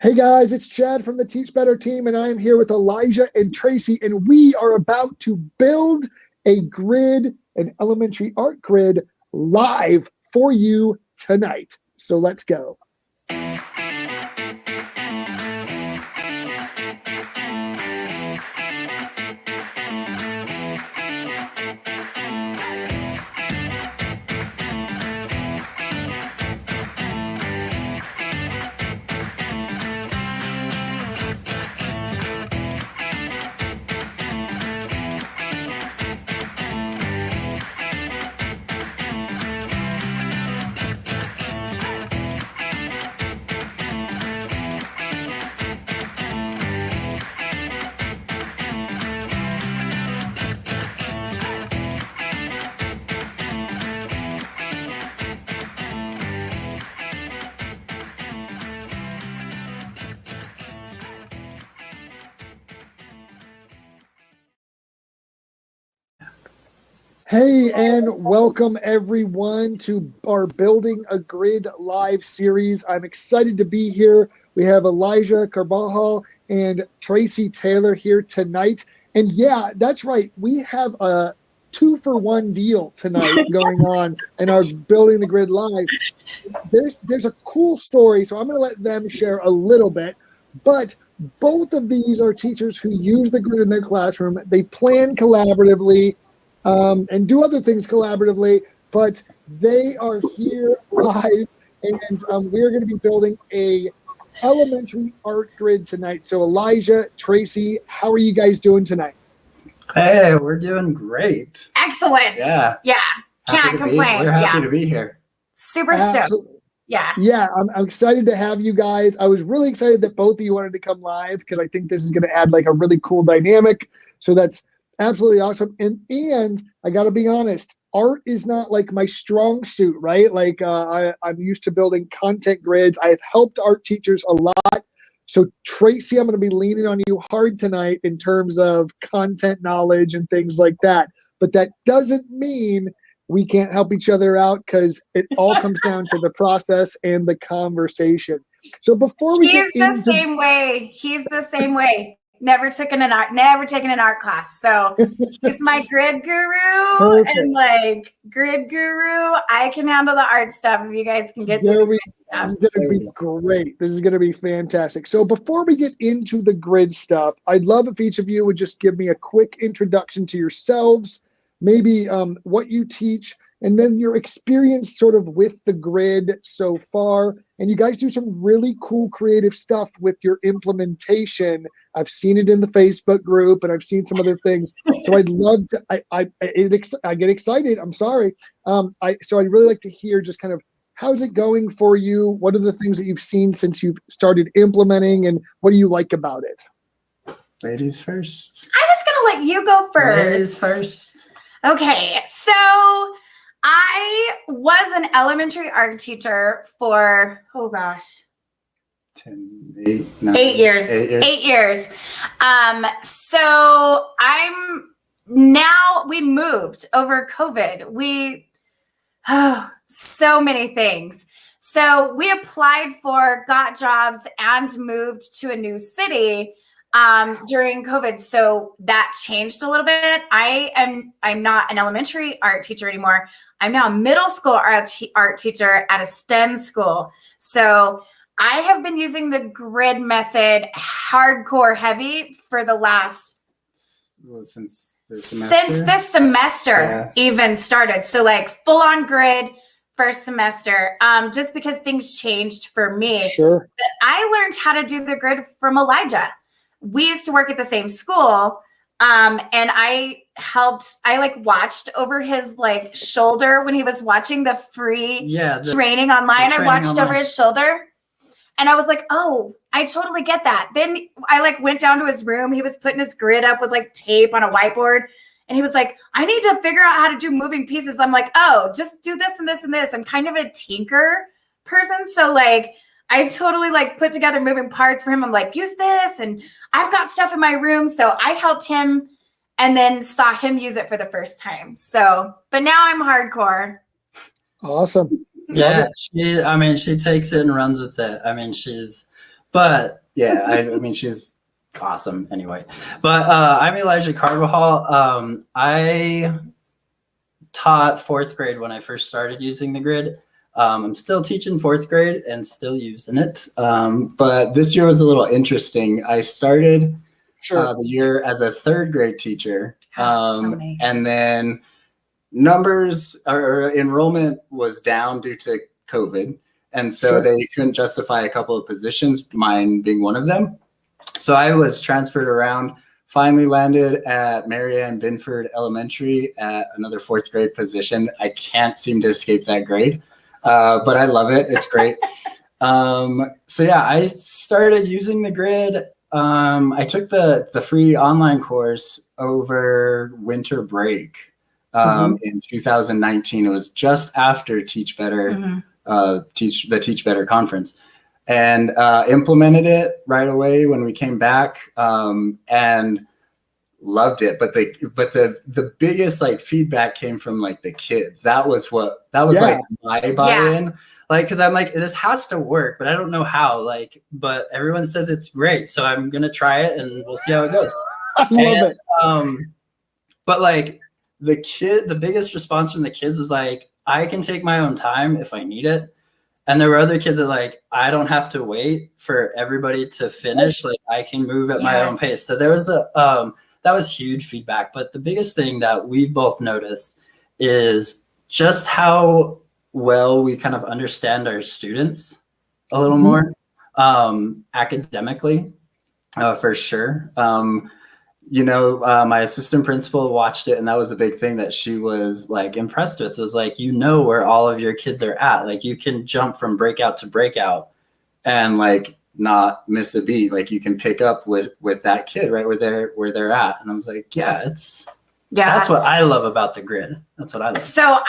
Hey guys, it's Chad from the Teach Better team, and I am here with Elijah and Tracy, and we are about to build a grid, an elementary art grid, live for you tonight. So let's go. Hey, and welcome everyone to our Building a Grid live series. I'm excited to be here. We have Elijah Carbajal and Tracy Taylor here tonight. And yeah, that's right. We have a 2-for-1 deal tonight going on in our Building the Grid live. There's a cool story, so I'm going to let them share a little bit. But both of these are teachers who use the grid in their classroom. They plan collaboratively. And do other things collaboratively, but they are here live, and we're going to be building a elementary art grid tonight. So Elijah, Tracy, how are you guys doing tonight? Hey, we're doing great. Excellent. Yeah. Can't complain. We're happy to be here. Super stoked. Yeah, I'm excited to have you guys. I was really excited that both of you wanted to come live because I think this is going to add like a really cool dynamic. So that's absolutely awesome. And I got to be honest, art is not like my strong suit, right? Like I'm used to building content grids. I've helped art teachers a lot. So Tracy, I'm going to be leaning on you hard tonight in terms of content knowledge and things like that. But that doesn't mean we can't help each other out because it all comes down to the process and the conversation. So before we He's the same way. He's the same way. Never taken an art class. So he's my grid guru. Perfect. And like grid guru, I can handle the art stuff if you guys can get through the This is going to be great. This is going to be fantastic. So before we get into the grid stuff, I'd love if each of you would just give me a quick introduction to yourselves, maybe what you teach, and then your experience sort of with the grid so far. And you guys do some really cool creative stuff with your implementation. I've seen it in the Facebook group, and I've seen some other things. So I'd love to. I get excited. I'm sorry. So I'd really like to hear just kind of how's it going for you. What are the things that you've seen since you've started implementing, and what do you like about it? Ladies first. I was gonna let you go first. Ladies first. Okay, so I was an elementary art teacher for 8 years. 8 years. So we moved over COVID. So many things. So we applied got jobs and moved to a new city during COVID. So that changed a little bit. I'm not an elementary art teacher anymore. I'm now a middle school art teacher at a STEM school. So I have been using the grid method hardcore heavy for the last since this semester even started. So like full on grid first semester, just because things changed for me. Sure. But I learned how to do the grid from Elijah. We used to work at the same school. And I watched over his shoulder when he was watching the free training online. I watched over his shoulder and I was like, oh, I totally get that. Then I went down to his room. He was putting his grid up with tape on a whiteboard. And he was like, I need to figure out how to do moving pieces. I'm like, oh, just do this and this and this. I'm kind of a tinker person. So I totally put together moving parts for him. I'm like, use this. And I've got stuff in my room. So I helped him and then saw him use it for the first time. So, but now I'm hardcore. Awesome. Yeah, she takes it and runs with it. But yeah, I mean, she's awesome anyway. But I'm Elijah Carvajal. I taught fourth grade when I first started using the grid. I'm still teaching fourth grade and still using it. But this year was a little interesting. I started the year as a third grade teacher. And then numbers or enrollment was down due to COVID. And so they couldn't justify a couple of positions, mine being one of them. So I was transferred around, finally landed at Marianne Binford Elementary at another fourth grade position. I can't seem to escape that grade, but I love it. It's great. So yeah, I started using the grid. I took the free online course over winter break in 2019. It was just after Teach Better, Teach Better conference. And implemented it right away when we came back, and loved it. But the biggest like feedback came from like the kids. That was like my buy-in. Like, cause I'm like, this has to work, but I don't know how. Like, but everyone says it's great, so I'm gonna try it and we'll see how it goes. I love it. But like the biggest response from the kids was like, I can take my own time if I need it. And there were other kids that like, I don't have to wait for everybody to finish. Like I can move at my own pace. So there was that was huge feedback. But the biggest thing that we've both noticed is just how well we kind of understand our students a little more academically, for sure. My assistant principal watched it, and that was a big thing that she was like impressed with, was like, where all of your kids are at. Like you can jump from breakout to breakout and like not miss a beat. Like you can pick up with that kid right where they're at. And I was like, that's what I love about the grid. That's what I love. So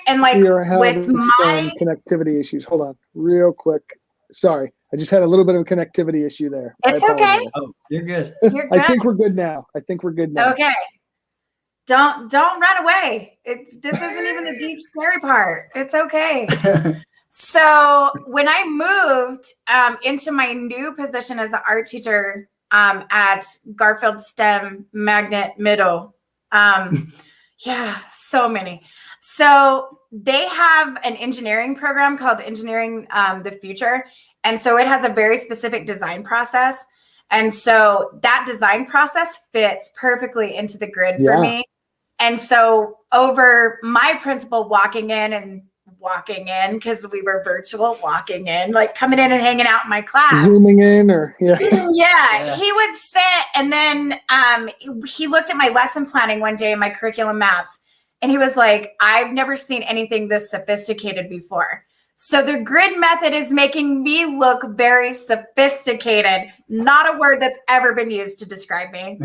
You're having with some my connectivity issues. Hold on real quick. Sorry. I just had a little bit of a connectivity issue there. It's okay. Oh, you're good. You're good. I think we're good now. Okay. Don't run away. This isn't even the deep scary part. It's okay. So when I moved into my new position as an art teacher at Garfield STEM Magnet Middle, so many. So they have an engineering program called Engineering the Future. And so it has a very specific design process. And so that design process fits perfectly into the grid for me. And so over my principal walking in, because we were virtual, like coming in and hanging out in my class. Zooming in he would sit, and then he looked at my lesson planning one day in my curriculum maps, and he was like, I've never seen anything this sophisticated before. So the grid method is making me look very sophisticated. Not a word that's ever been used to describe me.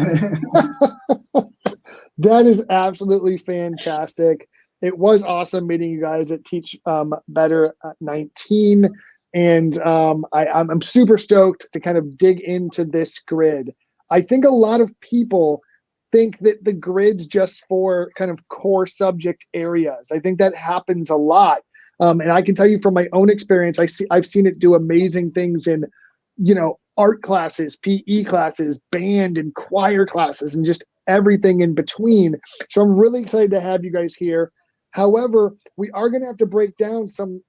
That is absolutely fantastic. It was awesome meeting you guys at Teach Better 19. And I'm super stoked to kind of dig into this grid. I think a lot of people think that the grid's just for kind of core subject areas. I think that happens a lot. And I can tell you from my own experience, I've seen it do amazing things in, art classes, PE classes, band and choir classes, and just everything in between. So I'm really excited to have you guys here. However, we are going to have to break down some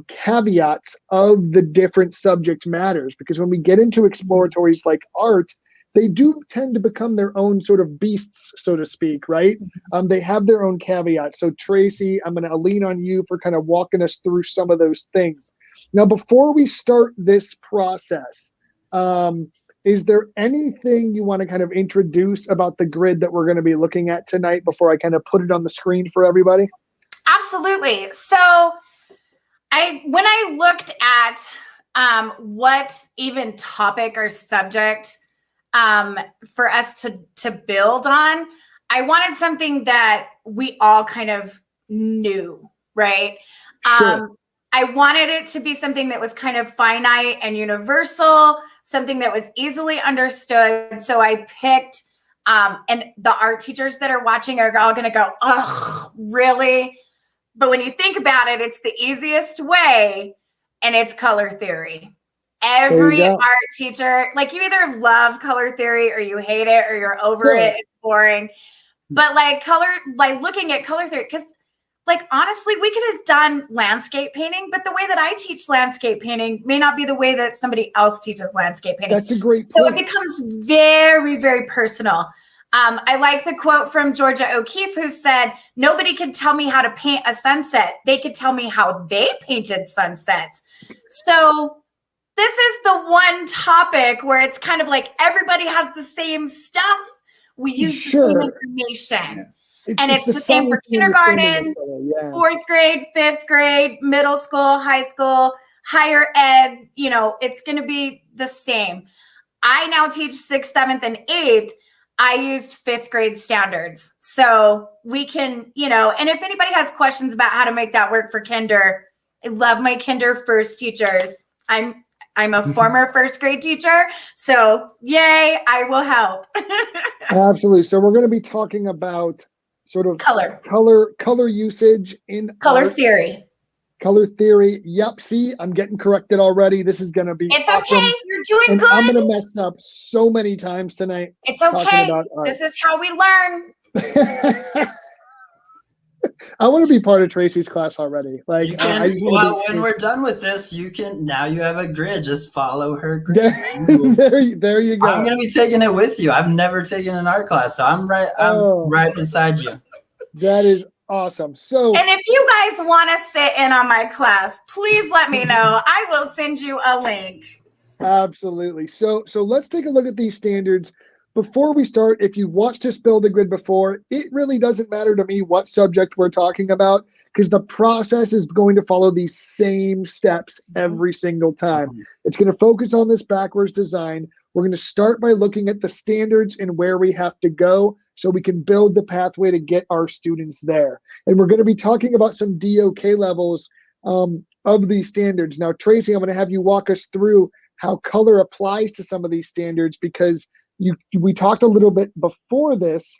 caveats of the different subject matters, because when we get into exploratories like art, they do tend to become their own sort of beasts, so to speak, right? They have their own caveats. So Tracy, I'm going to lean on you for kind of walking us through some of those things. Now, before we start this process, is there anything you want to kind of introduce about the grid that we're going to be looking at tonight before I kind of put it on the screen for everybody? Absolutely. So when I looked at what even topic or subject for us to build on, I wanted something that we all kind of knew, right? Sure. I wanted it to be something that was kind of finite and universal, something that was easily understood. So I picked, and the art teachers that are watching are all going to go, oh, really? But when you think about it, it's the easiest way, and it's color theory. Every go. art teacher, like you either love color theory or you hate it or you're over Sure. it. It's boring. But like looking at color theory, because like honestly, we could have done landscape painting, but the way that I teach landscape painting may not be the way that somebody else teaches landscape painting. That's a great So point. it becomes very, very personal. I like the quote from Georgia O'Keeffe, who said, "Nobody could tell me how to paint a sunset. They could tell me how they painted sunsets." So this is the one topic where it's kind of like everybody has the same stuff. We use Sure. the same information. Yeah. And it's the same for kindergarten, Yeah. 4th grade, 5th grade, middle school, high school, higher ed. You know, it's going to be the same. I now teach 6th, 7th, and 8th. I used 5th grade standards. So we can, you know, and if anybody has questions about how to make that work for kinder, I love my kinder first teachers. I'm a former 1st grade teacher. So yay, I will help. Absolutely. So we're going to be talking about sort of color usage in Color art. theory. Color theory. Yep. See, I'm getting corrected already. This is going to be It's awesome. okay. You're doing And good. I'm going to mess up so many times tonight. It's okay. talking about art. This is how we learn. I want to be part of Tracy's class already. Like, You can, I just wanna well, be- when we're done with this, now you have a grid. Just follow her grid. there you go. I'm gonna be taking it with you. I've never taken an art class, so I'm right beside you. That is awesome. So And if you guys want to sit in on my class, please let me know. I will send you a link. absolutely. So let's take a look at these standards. Before we start, if you've watched us build a grid before, it really doesn't matter to me what subject we're talking about, because the process is going to follow these same steps every single time. It's going to focus on this backwards design. We're going to start by looking at the standards and where we have to go so we can build the pathway to get our students there. And we're going to be talking about some DOK levels of these standards. Now, Tracy, I'm going to have you walk us through how color applies to some of these standards, because we talked a little bit before this.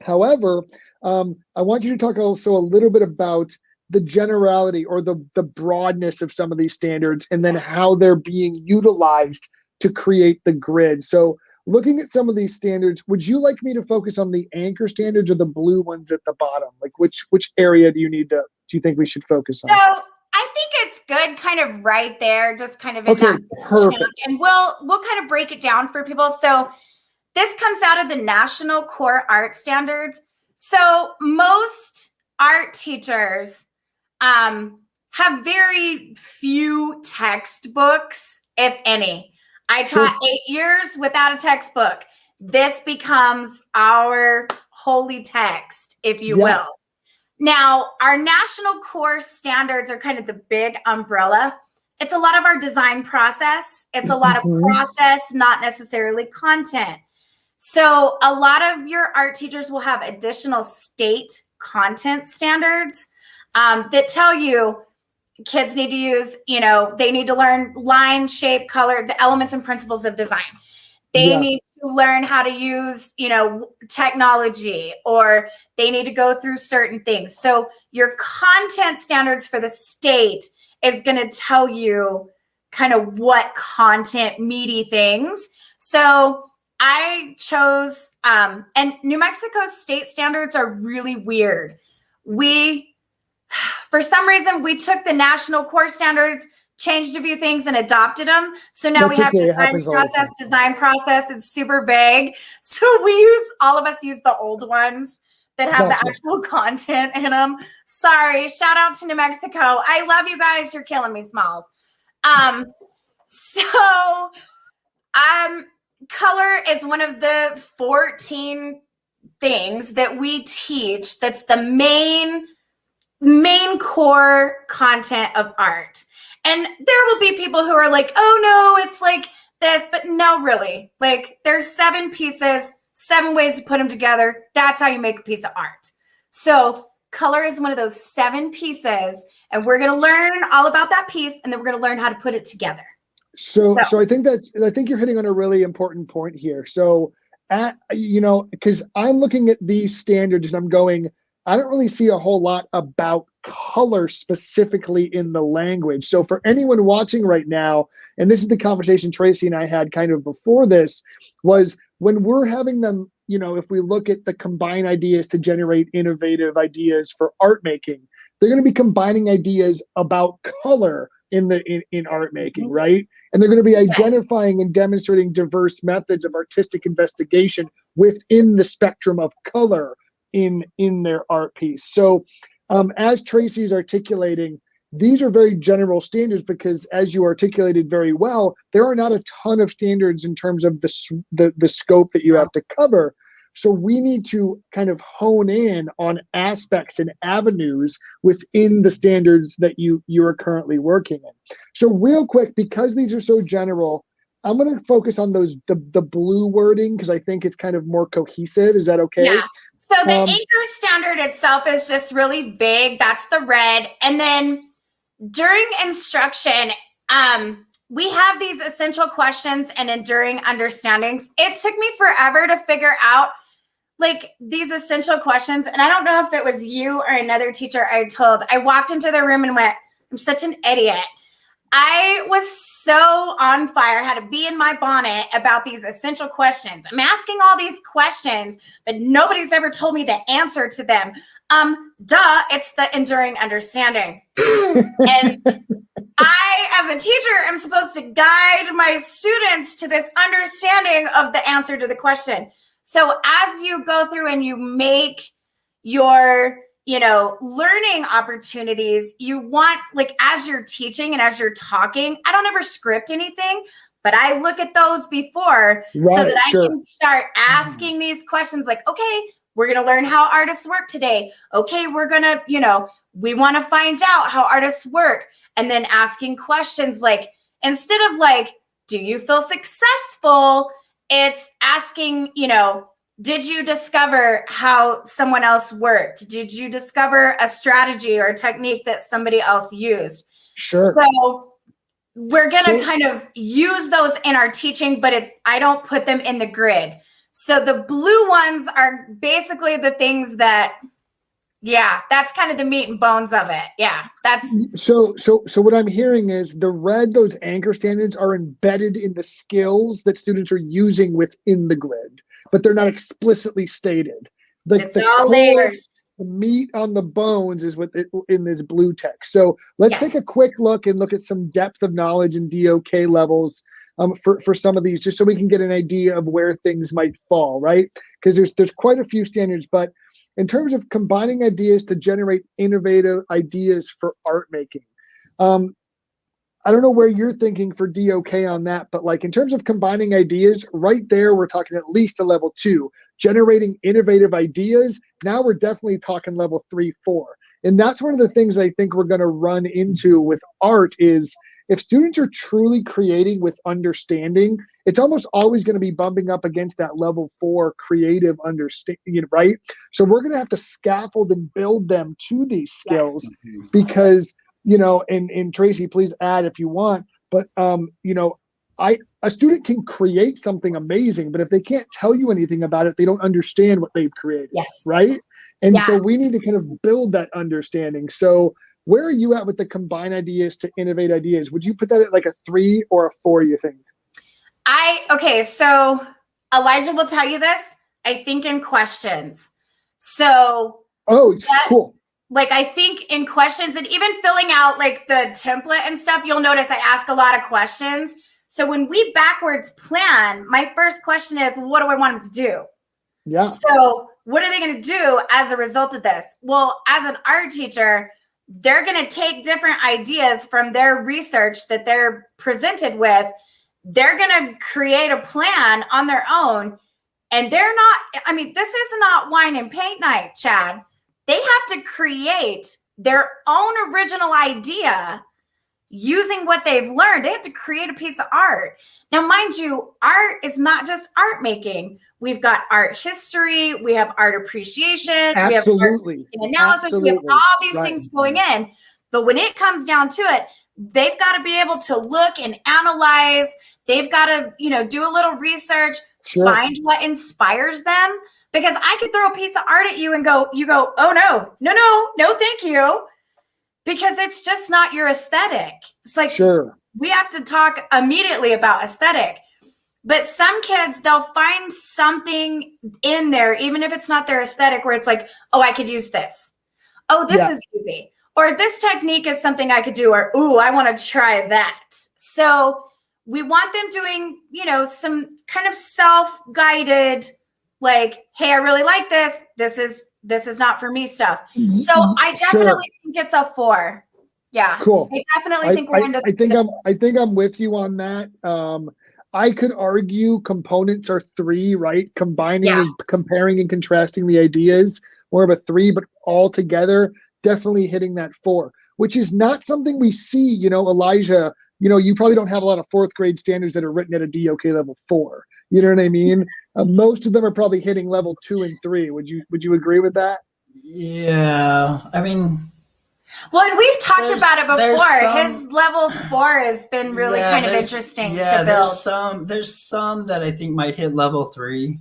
However, I want you to talk also a little bit about the generality or the broadness of some of these standards, and then how they're being utilized to create the grid. So looking at some of these standards, would you like me to focus on the anchor standards or the blue ones at the bottom? Like which area do you think we should focus on? So I think it's good kind of right there, just kind of in Okay, that perfect. chunk. And we'll kind of break it down for people. So this comes out of the National Core Art Standards. So most art teachers have very few textbooks, if any. I taught 8 years without a textbook. This becomes our holy text, if you will. Now, our national core standards are kind of the big umbrella. It's a lot of our design process. It's a lot of process, not necessarily content. So a lot of your art teachers will have additional state content standards that tell you kids need to use, they need to learn line, shape, color, the elements and principles of design. They need to learn how to use, technology, or they need to go through certain things. So your content standards for the state is going to tell you kind of what content meaty things. So I chose, and New Mexico's state standards are really weird. For some reason, we took the national core standards, changed a few things, and adopted them. So now we have design process. It's super vague. So all of us use the old ones that have the actual content in them. Sorry, shout out to New Mexico. I love you guys. You're killing me, Smalls. Color is one of the 14 things that we teach. That's the main core content of art. And there will be people who are like, oh no, it's like this, but no, really. Like there's 7 pieces, 7 ways to put them together. That's how you make a piece of art. So color is one of those 7 pieces, and we're going to learn all about that piece, and then we're going to learn how to put it together. So I think you're hitting on a really important point here. So because I'm looking at these standards and I'm going, I don't really see a whole lot about color specifically in the language. So for anyone watching right now, and this is the conversation Tracy and I had kind of before this, was when we're having them, if we look at the combine ideas to generate innovative ideas for art making, they're going to be combining ideas about color in art making, right? And they're going to be identifying and demonstrating diverse methods of artistic investigation within the spectrum of color in their art piece. So as Tracy's articulating, these are very general standards because, as you articulated very well, there are not a ton of standards in terms of the scope that you have to cover. So we need to kind of hone in on aspects and avenues within the standards that you are currently working in. So real quick, because these are so general, I'm going to focus on the blue wording because I think it's kind of more cohesive. Is that okay? Yeah. So the anchor standard itself is just really vague. That's the red. And then during instruction, we have these essential questions and enduring understandings. It took me forever to figure out like these essential questions. And I don't know if it was you or another teacher I told. I walked into the room and went, I'm such an idiot. I was so on fire, had to be in my bonnet about these essential questions. I'm asking all these questions, but nobody's ever told me the answer to them. It's the enduring understanding. And I, as a teacher, am supposed to guide my students to this understanding of the answer to the question. So as you go through and you make your learning opportunities, you want, like, as you're teaching and as you're talking, I don't ever script anything, but I look at those before so that I can start asking these questions like, okay, we're going to learn how artists work today. Okay, we're going to, we want to find out how artists work. And then asking questions like, instead of like, do you feel successful? It's asking, did you discover how someone else worked? Did you discover a strategy or a technique that somebody else used? Sure. So we're going to kind of use those in our teaching, but I don't put them in the grid. So the blue ones are basically the things that, that's kind of the meat and bones of it. Yeah, that's. So what I'm hearing is those anchor standards are embedded in the skills that students are using within the grid, but they're not explicitly stated. It's all layers. The meat on the bones is in this blue text. So let's take a quick look and look at some depth of knowledge and DOK levels for some of these, just so we can get an idea of where things might fall, right? Because there's quite a few standards, but in terms of combining ideas to generate innovative ideas for art making, I don't know where you're thinking for DOK on that, but like in terms of combining ideas, right there, we're talking at least a level 2, generating innovative ideas. Now we're definitely talking level 3, 4. And that's one of the things I think we're going to run into with art is if students are truly creating with understanding, it's almost always going to be bumping up against that level 4 creative understanding, right? So we're going to have to scaffold and build them to these skills because, and Tracy, please add if you want, but, a student can create something amazing, but if they can't tell you anything about it, they don't understand what they've created, right? And so we need to kind of build that understanding. So where are you at with the combine ideas to innovate ideas? Would you put that at like a 3 or a 4, you think? So Elijah will tell you this, I think in questions. So cool. Like I think in questions and even filling out like the template and stuff, you'll notice I ask a lot of questions. So when we backwards plan, my first question is, what do I want them to do? Yeah. So what are they going to do as a result of this? Well, as an art teacher, they're going to take different ideas from their research that they're presented with. They're going to create a plan on their own. And this is not wine and paint night, Chad. They have to create their own original idea using what they've learned. They have to create a piece of art. Now, mind you, art is not just art making. We've got art history. We have art appreciation. Absolutely. We have art analysis. We have all these things going in. But when it comes down to it, they've got to be able to look and analyze. They've got to, do a little research, find what inspires them. Because I could throw a piece of art at you and you go, oh no, thank you. Because it's just not your aesthetic. It's like, Sure. we have to talk immediately about aesthetic. But some kids, they'll find something in there, even if it's not their aesthetic, where it's like, oh, I could use this. Oh, this is easy. Or this technique is something I could do. Or, ooh, I want to try that. So we want them doing, some kind of self-guided, like, hey, I really like this. This is not for me stuff. So I definitely think it's a 4. Yeah. Cool. I definitely think we're into. I think I'm with you on that. I could argue components are 3, right? Combining and comparing and contrasting the ideas, more of a 3, but all together, definitely hitting that 4, which is not something we see, Elijah, you probably don't have a lot of 4th grade standards that are written at a DOK level 4. You know what I mean? Most of them are probably hitting level 2 and 3. Would you agree with that? Yeah. I mean, well, and we've talked about it before. His level 4 has been really kind of interesting to build. There's some that I think might hit level 3.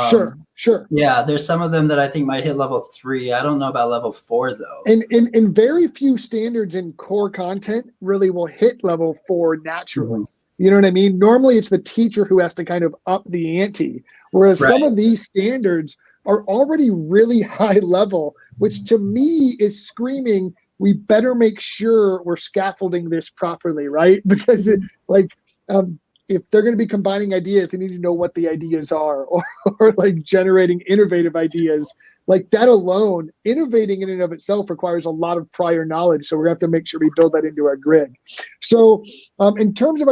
Sure. Yeah, there's some of them that I think might hit level 3. I don't know about level 4 though. And very few standards in core content really will hit level 4 naturally. Mm-hmm. You know what I mean? Normally it's the teacher who has to kind of up the ante, whereas some of these standards are already really high level, which to me is screaming, we better make sure we're scaffolding this properly, right? Because if they're going to be combining ideas, they need to know what the ideas are, or like generating innovative ideas. Like that alone, innovating in and of itself requires a lot of prior knowledge. So we're going to have to make sure we build that into our grid. So in terms of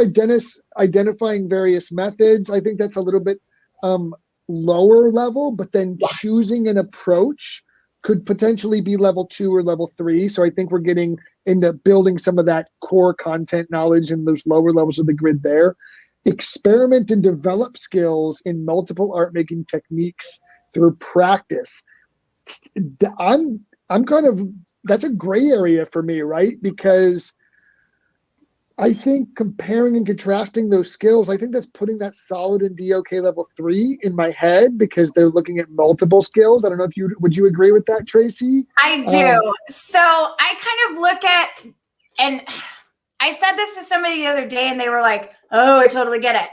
identifying various methods, I think that's a little bit lower level, but then choosing an approach could potentially be level 2 or level 3. So I think we're getting into building some of that core content knowledge in those lower levels of the grid there. Experiment and develop skills in multiple art making techniques through practice. I'm kind of, that's a gray area for me, right? Because I think comparing and contrasting those skills, I think that's putting that solid in DOK level 3 in my head, because they're looking at multiple skills. I don't know if would you agree with that, Tracy? I do. So I kind of look at, and I said this to somebody the other day and they were like, oh, I totally get it.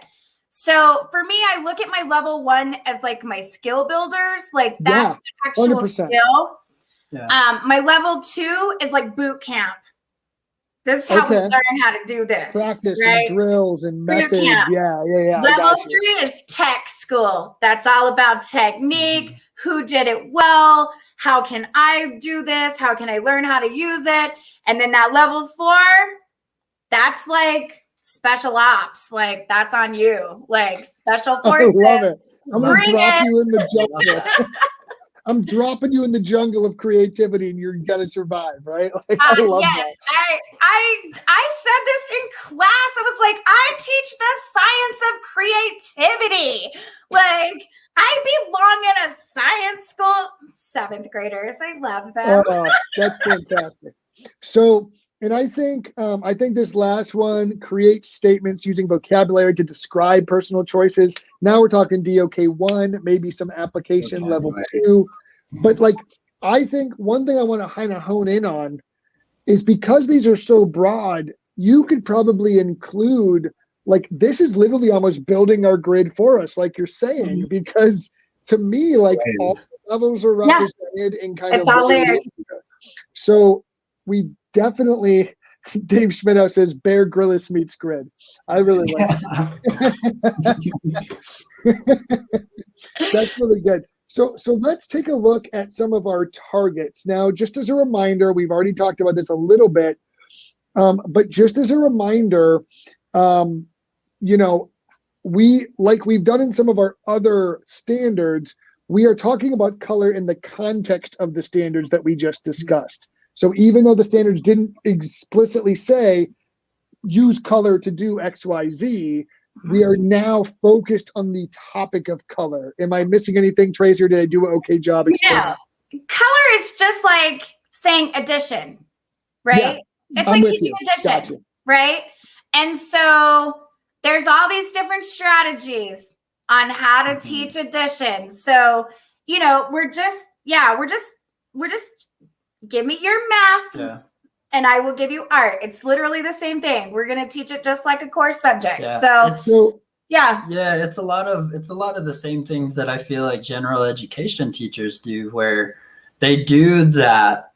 So for me, I look at my level 1 as like my skill builders. Like that's the actual 100%. skill. Yeah. My level 2 is like boot camp. This is how we learn how to do this. Practice right? and drills and methods. Yeah. Level 3 is tech school. That's all about technique. Who did it well? How can I do this? How can I learn how to use it? And then that level 4, that's like special ops. Like that's on you. Like special forces. I love it. I'm going to drop you in the jungle. I'm dropping you in the jungle of creativity, and you're gonna survive, right? Like, I love that. I said this in class. I was like, I teach the science of creativity. Like, I belong in a science school. 7th graders, I love them. That's fantastic. So, and I think this last one, create statements using vocabulary to describe personal choices. Now we're talking DOK 1, maybe some application level 2. But like, I think one thing I want to kind of hone in on is, because these are so broad, you could probably include, like, this is literally almost building our grid for us, like you're saying, because to me, like, all the levels are represented in kind of all there. So we definitely, Dave Schmidhouse says Bear Grylls meets grid. I really like that. That's really good. So let's take a look at some of our targets. Now, just as a reminder, we've already talked about this a little bit, but just as a reminder, we've done in some of our other standards, we are talking about color in the context of the standards that we just discussed. So even though the standards didn't explicitly say use color to do X, Y, Z, we are now focused on the topic of color. Am I missing anything, Tracy, or did I do an okay job explaining? No. Color is just like saying addition, right? Yeah, it's like teaching addition, right? And so there's all these different strategies on how to teach addition. So, we're just give me your math Yeah. and I will give you art. It's literally the same thing. We're going to teach it just like a core subject. Yeah. So So yeah. Yeah, it's a lot of the same things that I feel like general education teachers do, where they do that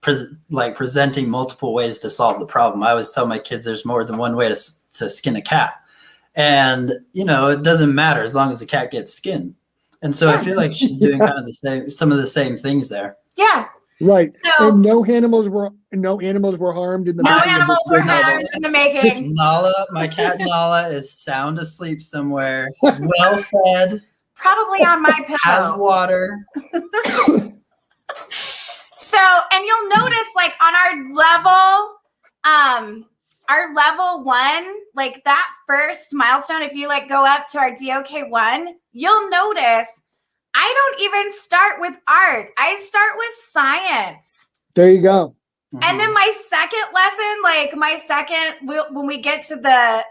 presenting multiple ways to solve the problem. I always tell my kids there's more than one way to skin a cat, and it doesn't matter as long as the cat gets skinned. And so I feel like she's doing kind of some of the same things there. Yeah. Right. So, and no animals were harmed in the no making of animals this were video. harmed in the making. Nala, my cat Nala, is sound asleep somewhere, well fed, Probably on my pillow. has water. So, and you'll notice like on our level 1, like that first milestone, if you like go up to our DOK 1, you'll notice I don't even start with art. I start with science. There you go. And then my second lesson, when we get to the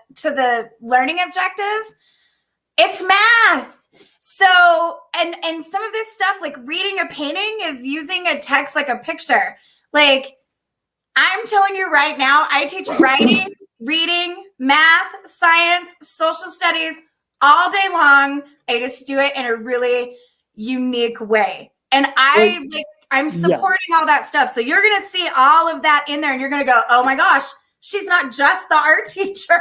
learning objectives, it's math. So, and some of this stuff, like reading a painting is using a text like a picture. Like, I'm telling you right now, I teach writing, reading, math, science, social studies all day long. I just do it in a really unique way. And I'm supporting all that stuff. So you're going to see all of that in there and you're going to go, oh my gosh, she's not just the art teacher.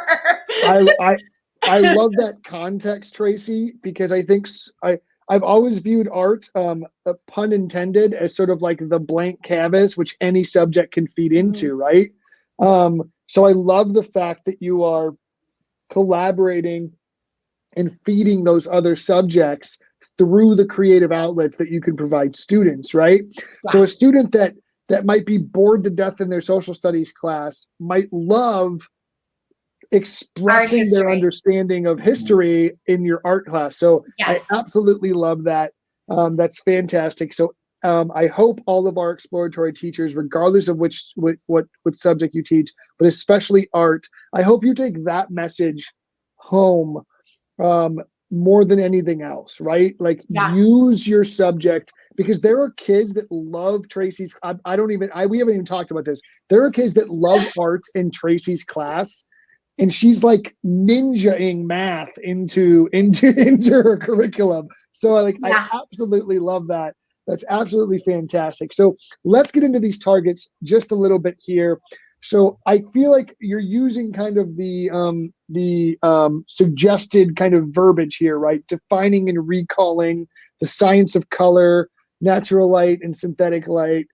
I love that context, Tracy, because I think I've always viewed art, pun intended, as sort of like the blank canvas, which any subject can feed into, right? So I love the fact that you are collaborating and feeding those other subjects through the creative outlets that you can provide students, right? Yeah. So a student that might be bored to death in their social studies class might love expressing their understanding of history in your art class. So yes. I absolutely love that. That's fantastic. So I hope all of our exploratory teachers, regardless of what subject you teach, but especially art, I hope you take that message home more than anything else, right? Like use your subject, because there are kids that love Tracy's. We haven't even talked about this. There are kids that love art in Tracy's class, and she's like ninja-ing math into her curriculum. So I absolutely love that. That's absolutely fantastic. So let's get into these targets just a little bit here. So I feel like you're using kind of the suggested kind of verbiage here, right? Defining and recalling the science of color, natural light and synthetic light,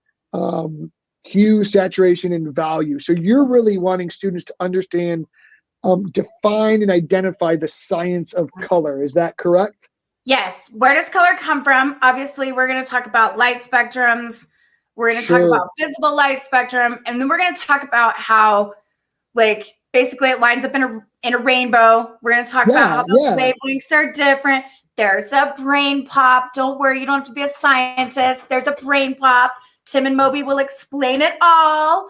hue, saturation, and value. So you're really wanting students to understand, define and identify the science of color. Is that correct? Yes. Where does color come from? Obviously, we're going to talk about light spectrums. We're going to talk about visible light spectrum, and then we're going to talk about how, like, basically it lines up in a rainbow. We're going to talk about how those wavelengths are different. There's a brain pop. Don't worry, you don't have to be a scientist. There's a brain pop. Tim and Moby will explain it all.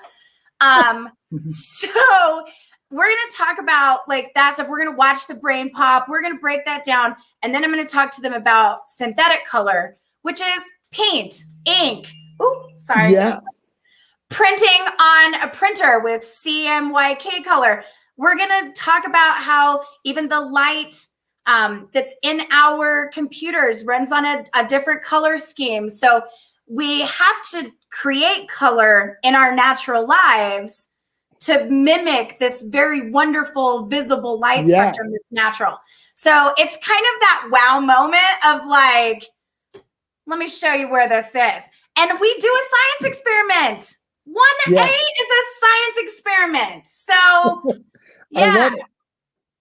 So we're going to talk about like that stuff. We're going to watch the brain pop. We're going to break that down, and then I'm going to talk to them about synthetic color, which is paint, ink. Ooh, sorry. Yeah. Printing on a printer with CMYK color. We're going to talk about how even the light that's in our computers runs on a different color scheme. So we have to create color in our natural lives to mimic this very wonderful visible light spectrum that's natural. So it's kind of that wow moment of like, let me show you where this is. And we do a science experiment. 1A is a science experiment. So, yeah.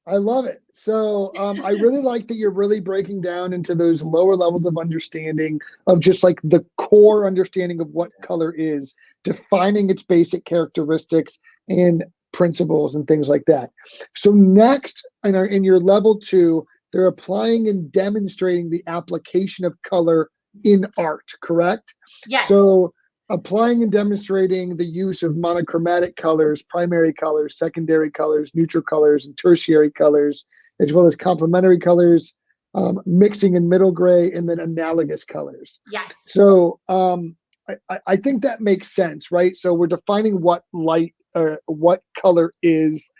I love it. So I really like that you're really breaking down into those lower levels of understanding of just like the core understanding of what color is, defining its basic characteristics and principles and things like that. So next, in your level 2, they're applying and demonstrating the application of color in art, correct? Yes. So applying and demonstrating the use of monochromatic colors, primary colors, secondary colors, neutral colors, and tertiary colors, as well as complementary colors, mixing in middle gray, and then analogous colors. Yes. So I think that makes sense, right? So we're defining what light or what color is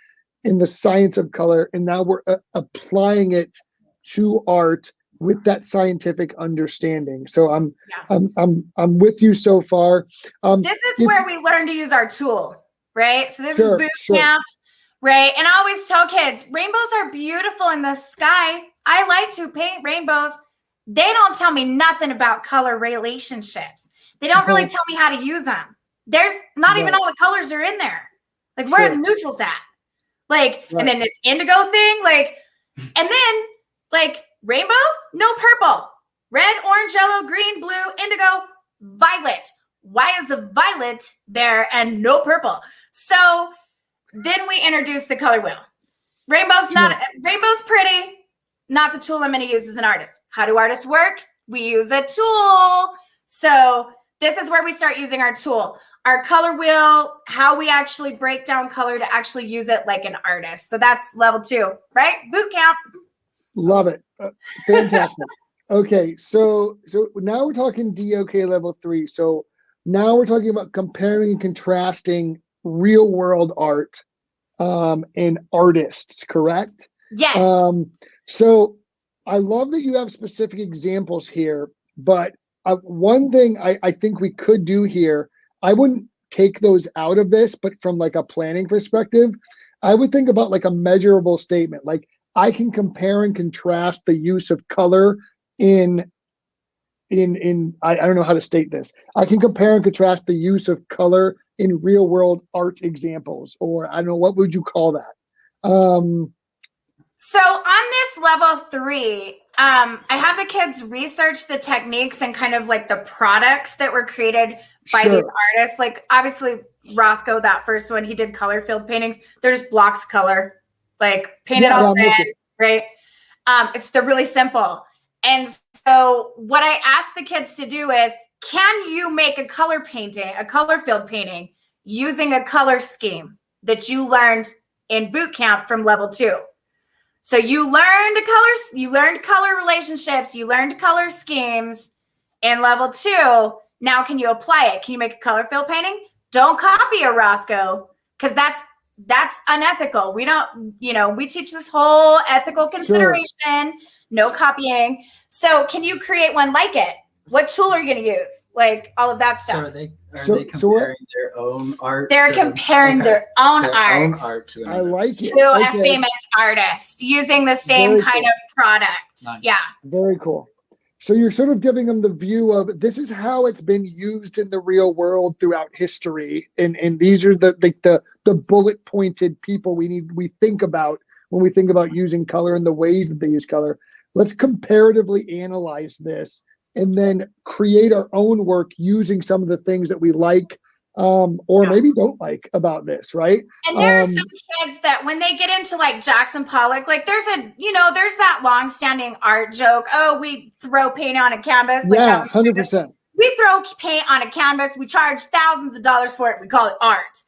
in the science of color, and now we're applying it to art with that scientific understanding. So I'm with you so far. This is where we learn to use our tool, right? So this is boot Sure. camp, right? And I always tell kids, rainbows are beautiful in the sky. I like to paint rainbows. They don't tell me nothing about color relationships. They don't really tell me how to use them. There's not even all the colors are in there. Like, where are the neutrals at? Like, and then this indigo thing, like, and then like rainbow, no purple, red, orange, yellow, green, blue, indigo, violet. Why is the violet there and no purple? So then we introduce the color wheel. Rainbow's pretty, not the tool I'm going to use as an artist. How do artists work? We use a tool. So this is where we start using our tool. Our color wheel, how we actually break down color to actually use it like an artist. So that's level 2, right? Boot camp. Love it. Fantastic. Okay, so now we're talking DOK level 3. So now we're talking about comparing and contrasting real world art and artists, correct? Yes. So I love that you have specific examples here, but one thing I think we could do here, I wouldn't take those out of this, but from like a planning perspective, I would think about like a measurable statement. Like, I can compare and contrast the use of color in I don't know how to state this. I can compare and contrast the use of color in real world art examples, or I don't know, what would you call that? So on this level 3, I have the kids research the techniques and kind of like the products that were created by these artists. Like, obviously Rothko, that first one, he did color field paintings. They're just blocks of color, like painted all red, right? They're really simple. And so what I ask the kids to do is, can you make a color painting, a color field painting, using a color scheme that you learned in boot camp from level 2? So you learned color relationships, you learned color schemes in level 2. Now can you apply it? Can you make a color field painting? Don't copy a Rothko, because that's unethical. We don't, we teach this whole ethical consideration, no copying. So can you create one like it? What tool are you going to use? Like, all of that stuff. So are they comparing their own art? They're comparing their own art to I like it. to a famous artist using the same kind of product. Nice. Yeah. Very cool. So you're sort of giving them the view of, this is how it's been used in the real world throughout history, and these are the bullet pointed people we think about when we think about using color and the ways that they use color. Let's comparatively analyze this and then create our own work using some of the things that we like or maybe don't like about this, right? And there are some kids that when they get into like Jackson Pollock, like there's that long-standing art joke. Oh, we throw paint on a canvas. Yeah, 100%. We throw paint on a canvas. We charge thousands of dollars for it. We call it art.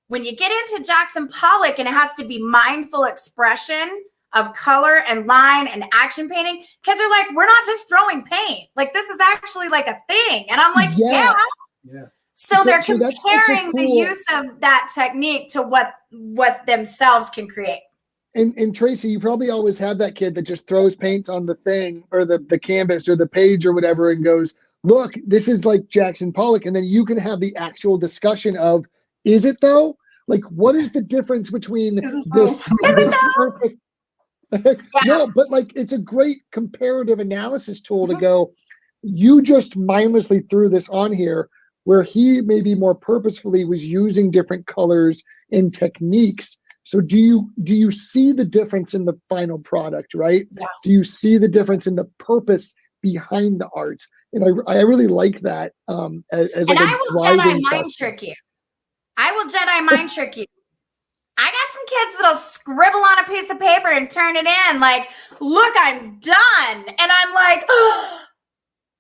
When you get into Jackson Pollock and it has to be mindful expression of color and line and action painting, kids are like, we're not just throwing paint. Like, this is actually like a thing. And I'm like, yeah. So they're comparing the use of that technique to what themselves can create. And Tracy, you probably always have that kid that just throws paint on the thing or the canvas or the page or whatever and goes, look, this is like Jackson Pollock. And then you can have the actual discussion of, is it though? Like, what is the difference between this perfect? No, but like, it's a great comparative analysis tool to go, you just mindlessly threw this on here, where he maybe more purposefully was using different colors and techniques. So do you see the difference in the final product, right? Yeah. Do you see the difference in the purpose behind the art? And I really like that as like I will Jedi mind trick you. I will Jedi mind trick you. I got some kids that'll scribble on a piece of paper and turn it in like, look, I'm done. And I'm like, oh,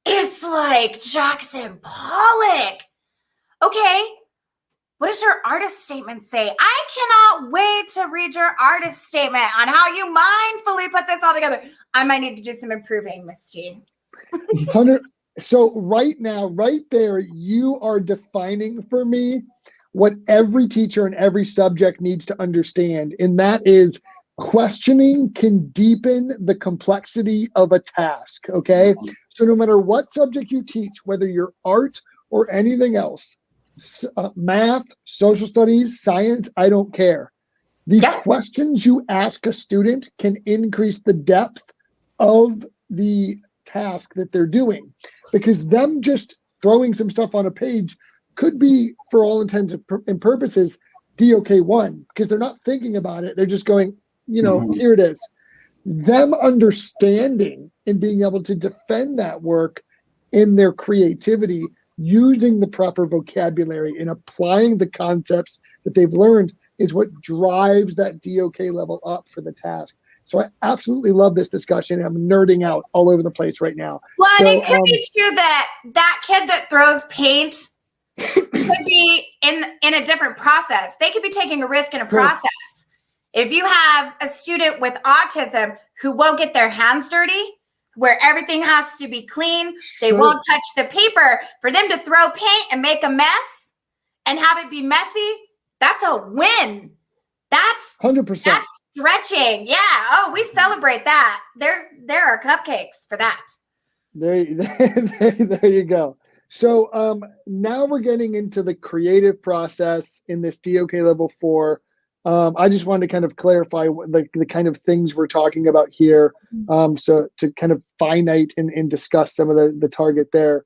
it's like Jackson Pollock. Okay, what does your artist statement say? I cannot wait need to read your artist statement on how you mindfully put this all together. I might need to do some improving, Miss T. 100. So right now, right there, you are defining for me what every teacher in every subject needs to understand. And that is questioning can deepen the complexity of a task. Okay. So no matter what subject you teach, whether you're art or anything else, math, social studies, science, I don't care. The questions you ask a student can increase the depth of the task that they're doing, because them just throwing some stuff on a page could be, for all intents and purposes, DOK1, because they're not thinking about it. They're just going, here it is. Them understanding and being able to defend that work in their creativity, using the proper vocabulary and applying the concepts that they've learned is what drives that DOK level up for the task. So I absolutely love this discussion. I'm nerding out all over the place right now. Well, and it could be too that kid that throws paint could be in a different process. They could be taking a risk in a process. If you have a student with autism who won't get their hands dirty, where everything has to be clean, they won't touch the paper, for them to throw paint and make a mess and have it be messy, that's a win. That's 100%. That's stretching. Yeah. Oh, we celebrate that. There are cupcakes for that. There you go. So now we're getting into the creative process in this DOK level 4. I just wanted to kind of clarify the kind of things we're talking about here. So to kind of finite and discuss some of the target there,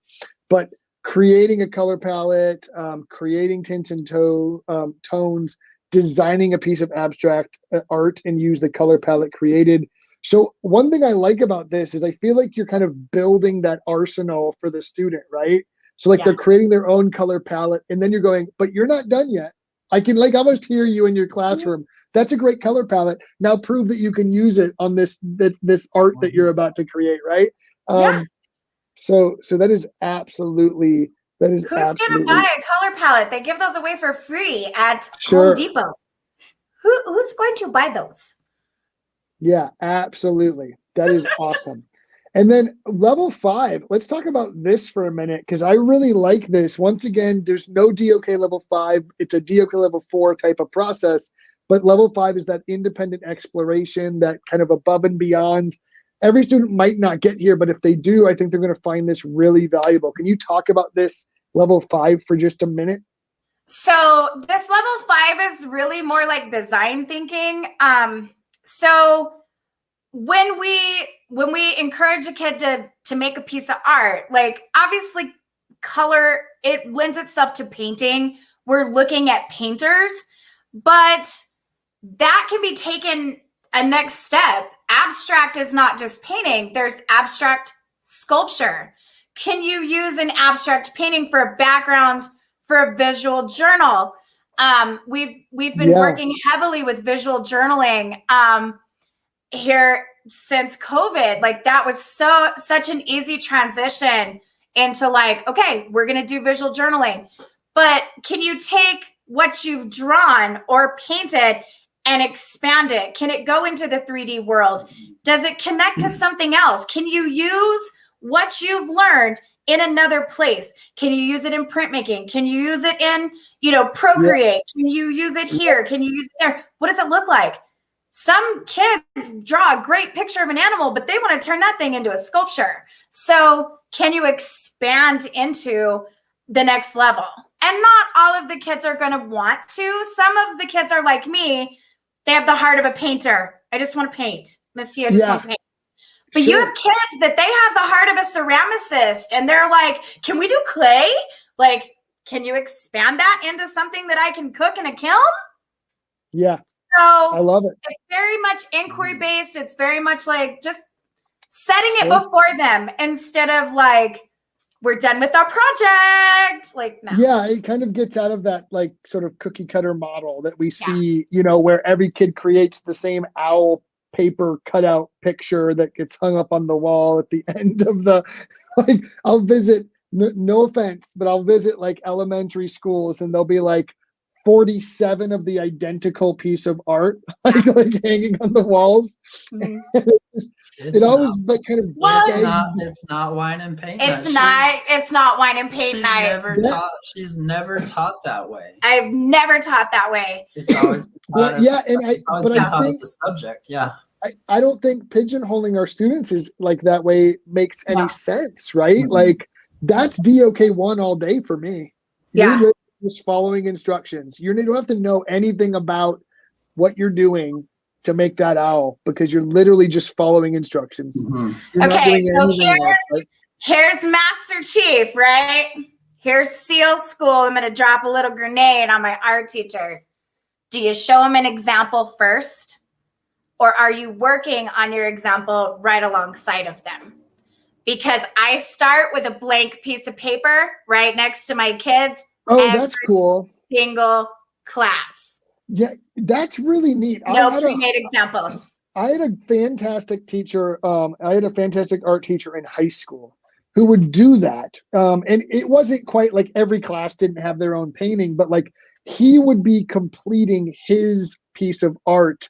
but creating a color palette, creating tints and tones, designing a piece of abstract art and use the color palette created. So one thing I like about this is I feel like you're kind of building that arsenal for the student, right? So like they're creating their own color palette, and then you're going, but you're not done yet. I can like almost hear you in your classroom. That's a great color palette. Now prove that you can use it on this art that you're about to create, right? So that is absolutely Who's going to buy a color palette? They give those away for free at Home Depot. Who's going to buy those? Yeah, absolutely. That is awesome. And then level 5, let's talk about this for a minute, because I really like this. Once again, there's no DOK level 5. It's a DOK level 4 type of process. But level 5 is that independent exploration, that kind of above and beyond. Every student might not get here, but if they do, I think they're going to find this really valuable. Can you talk about this level 5 for just a minute? So this level 5 is really more like design thinking. So when we encourage a kid to make a piece of art, like obviously color, it lends itself to painting. We're looking at painters, but that can be taken a next step. Abstract is not just painting. There's abstract sculpture. Can you use an abstract painting for a background for a visual journal? We've been working heavily with visual journaling here since COVID. Like that was such an easy transition into like, okay, we're going to do visual journaling. But can you take what you've drawn or painted and expand it? Can it go into the 3D world? Does it connect to something else? Can you use what you've learned in another place? Can you use it in printmaking? Can you use it in, Procreate? Can you use it here? Can you use it there? What does it look like? Some kids draw a great picture of an animal, but they want to turn that thing into a sculpture. So can you expand into the next level? And not all of the kids are going to want to. Some of the kids are like me. They have the heart of a painter. I just want to paint. Miss T, I just want to paint. But you have kids that they have the heart of a ceramicist, and they're like, can we do clay? Like, can you expand that into something that I can cook in a kiln? Yeah. So I love it. It's very much inquiry based. It's very much like just setting it before them instead of like, we're done with our project. Like, no. Yeah, it kind of gets out of that like sort of cookie cutter model that we see, where every kid creates the same owl paper cutout picture that gets hung up on the wall at the end of the, like, I'll visit, no offense, but I'll visit like elementary schools and they'll be like 47 of the identical piece of art, like hanging on the walls. Mhm. It always like kind of Well, It's not wine and paint night. It's not wine and paint She's night. She's never taught that way. I've never taught that way. It's always But yeah, and I taught think as a subject. Yeah. I don't think pigeonholing our students is like that way makes any sense, right? Mhm. Like that's DOK1 all day for me. Yeah. You're literally just following instructions. You don't have to know anything about what you're doing to make that owl because you're literally just following instructions. Mhm. You're not Okay, doing so anything else, right? Here's Master Chief, right? Here's SEAL School. I'm going to drop a little grenade on my art teachers. Do you show them an example first? Or are you working on your example right alongside of them? Because I start with a blank piece of paper right next to my kids. Oh, every that's cool. Single class. Yeah, that's really neat. No pre-made examples. I had a fantastic teacher. I had a fantastic art teacher in high school who would do that. And it wasn't quite like every class didn't have their own painting, but like he would be completing his piece of art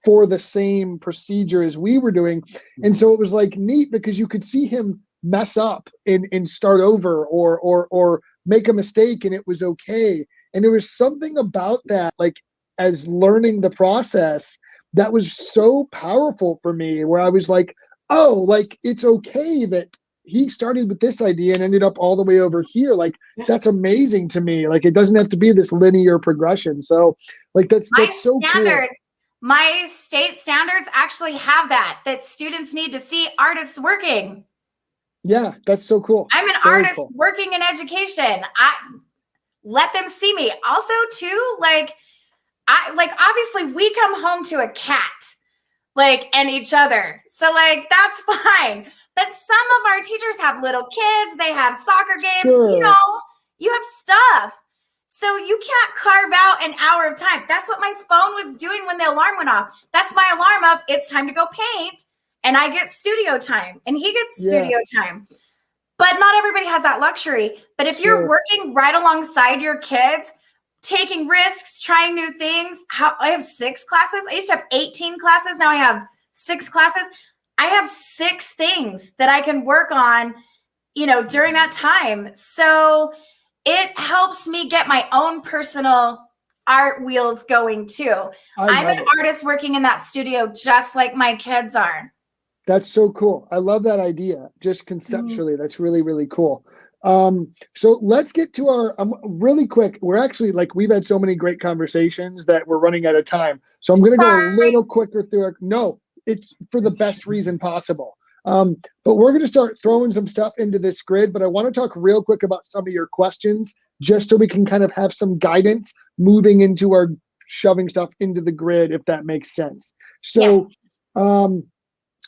for the same procedure as we were doing. And so it was like neat because you could see him mess up and start over or make a mistake and it was okay. And there was something about that, like as learning the process that was so powerful for me where I was like, oh, like it's okay that he started with this idea and ended up all the way over here. Like that's amazing to me. Like it doesn't have to be this linear progression. So like that's so cool. My state standards actually have that students need to see artists working. Yeah, that's so cool. I'm an artist working in education. Let them see me. Also, too, obviously we come home to a cat, and each other. So that's fine. But some of our teachers have little kids, they have soccer games, sure. You have stuff. So you can't carve out an hour of time. That's what my phone was doing when the alarm went off. That's my alarm of it's time to go paint. And I get studio time and he gets studio time. But not everybody has that luxury. But if you're working right alongside your kids, taking risks, trying new things, I have 6 classes. I used to have 18 classes. Now I have 6 classes. I have 6 things that I can work on, during that time. So it helps me get my own personal art wheels going too. I'm an artist working in that studio just like my kids are. That's so cool. I love that idea. Just conceptually, that's really, really cool. So let's get to our really quick. We're actually we've had so many great conversations that we're running out of time. So I'm going to go a little quicker through it. No, it's for the best reason possible. But we're going to start throwing some stuff into this grid, but I want to talk real quick about some of your questions just so we can kind of have some guidance moving into our shoving stuff into the grid, if that makes sense. So,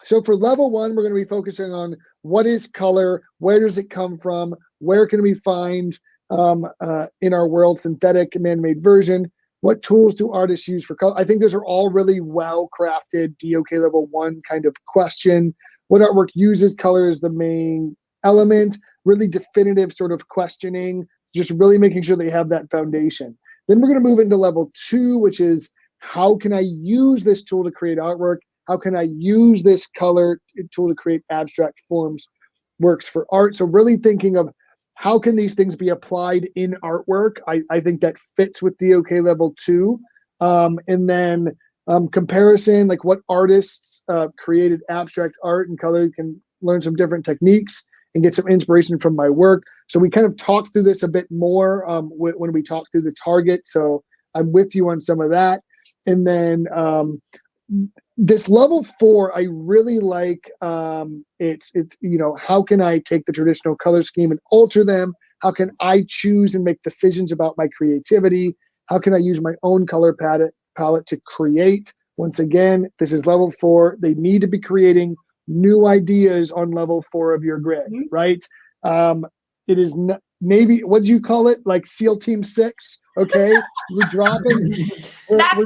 so for level 1, we're going to be focusing on what is color, where does it come from, where can we find in our world synthetic man-made version, what tools do artists use for color? I think those are all really well-crafted DOK level 1 kind of question. What artwork uses color as the main element, really definitive sort of questioning, just really making sure they have that foundation. Then we're going to move into level 2, which is how can I use this tool to create artwork? How can I use this color tool to create abstract forms, works for art? So really thinking of how can these things be applied in artwork? I think that fits with DOK level 2. And then comparison, like what artists created abstract art and color, can learn some different techniques and get some inspiration from my work. So we kind of talked through this a bit more when we talked through the target. So I'm with you on some of that. And then this level 4, I really like. It's how can I take the traditional color scheme and alter them? How can I choose and make decisions about my creativity? How can I use my own color palette to create? Once again, this is level 4. They need to be creating new ideas on level 4 of your grid, right? It is maybe, what do you call it? Like SEAL Team 6, okay? We're dropping. That's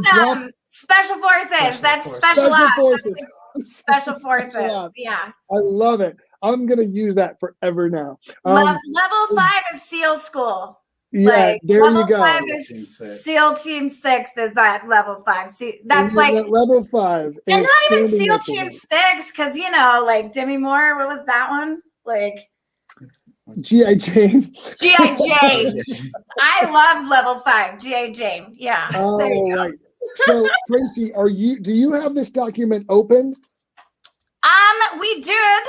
Special Forces. That's Special Forces. Special Forces. Yeah. I love it. I'm going to use that forever now. Level 5 is SEAL School. Yeah, there you level go. 5 Team is 6. SEAL Team 6 is that level 5. See, that's And like, then at level 5. and not even expanding SEAL that Team design. 6, because you know, like Demi Moore, what was that one? Like G.I. Jane. G.I. Jane. I love level 5, G.I. Jane. Yeah. There you Oh, go. right. So Tracy, do you have this document open? We did.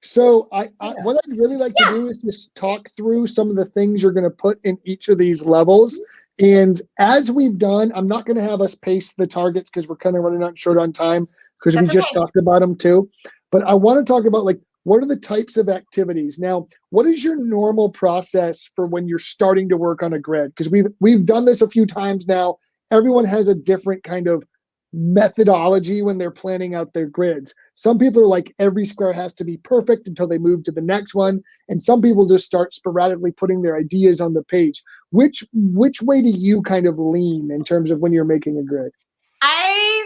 So what I'd really like to do is just talk through some of the things you're going to put in each of these levels. And as we've done, I'm not going to have us paste the targets because we're kind of running out short on time because we That's just okay. talked about them too. But I want to talk about like, what are the types of activities? Now, what is your normal process for when you're starting to work on a grid? Because we've done this a few times now. Everyone has a different kind of methodology when they're planning out their grids. Some people are like every square has to be perfect until they move to the next one, and some people just start sporadically putting their ideas on the page. Which way do you kind of lean in terms of when you're making a grid? I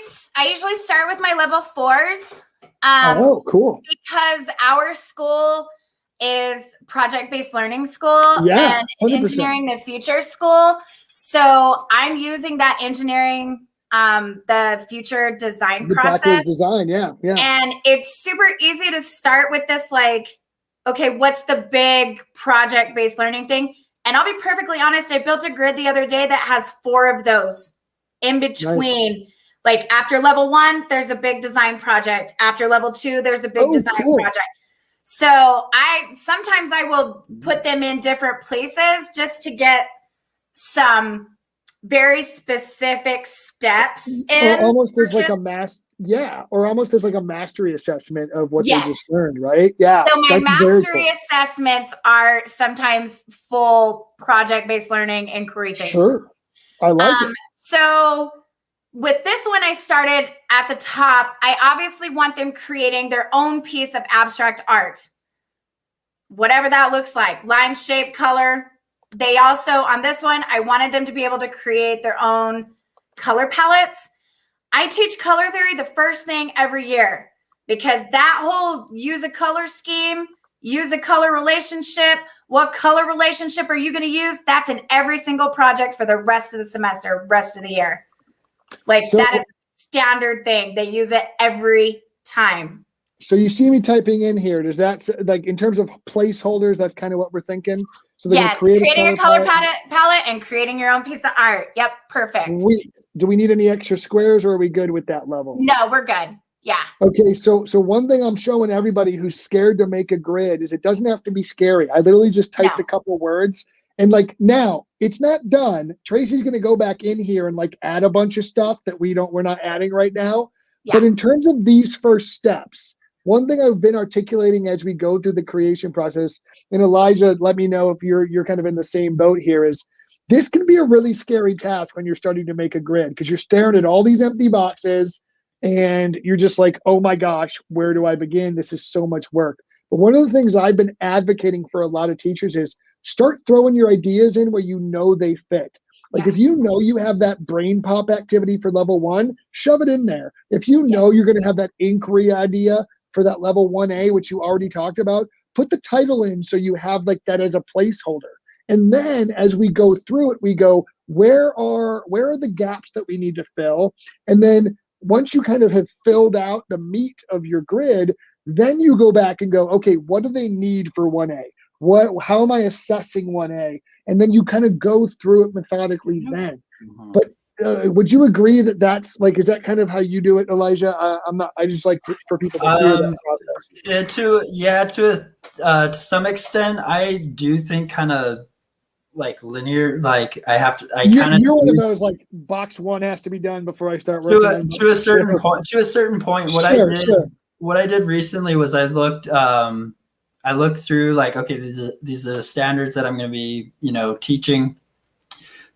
usually start with my level 4s. Oh, cool. Because our school is project-based learning school Yeah, and 100%. engineering the future school. So I'm using that engineering, the future design The process. backwards design, yeah. And it's super easy to start with this, like, okay, what's the big project-based learning thing? And I'll be perfectly honest, I built a grid the other day that has 4 of those in between. Nice. Like after level 1, there's a big design project. After level 2, there's a big design project. So sometimes I will put them in different places just to get some very specific steps in. Or almost as like a mastery assessment of what they just learned, right? Yeah. So my mastery assessments are sometimes full project-based learning inquiry things. Sure. I like it. So with this one, I started at the top. I obviously want them creating their own piece of abstract art, whatever that looks like, line, shape, color. They also, on this one, I wanted them to be able to create their own color palettes. I teach color theory the first thing every year because that whole use a color scheme, use a color relationship, what color relationship are you going to use? That's in every single project for the rest of the semester, rest of the year. Like that is a standard thing. They use it every time. So you see me typing in here. Does that, like, in terms of placeholders, that's kind of what we're thinking? So yes, creating a color palette and creating your own piece of art. Yep, perfect. Sweet. Do we need any extra squares or are we good with that level? No, we're good. Yeah. Okay, so one thing I'm showing everybody who's scared to make a grid is it doesn't have to be scary. I literally just typed a couple words. And like now, it's not done. Tracy's going to go back in here and like add a bunch of stuff that we're not adding right now. Yeah. But in terms of these first steps, one thing I've been articulating as we go through the creation process, and Elijah, let me know if you're kind of in the same boat here, is this can be a really scary task when you're starting to make a grid because you're staring at all these empty boxes and you're just like, oh my gosh, where do I begin? This is so much work. But one of the things I've been advocating for a lot of teachers is start throwing your ideas in where you know they fit. Like if you know you have that brain pop activity for level 1, shove it in there. If you know you're going to have that inquiry idea for that level 1A, which you already talked about, put the title in so you have like that as a placeholder. And then as we go through it, we go, where are the gaps that we need to fill? And then once you kind of have filled out the meat of your grid, then you go back and go, okay, what do they need for 1A? How am I assessing 1A? And then you kind of go through it methodically then. But would you agree that that's like, is that kind of how you do it, Elijah? I just like for people to hear that process. To some extent, I do think kind of like linear, like I have to, you're one of those like box 1 has to be done before I start working to a certain point. What I did recently was I looked through like, okay, these are the standards that I'm going to be, teaching.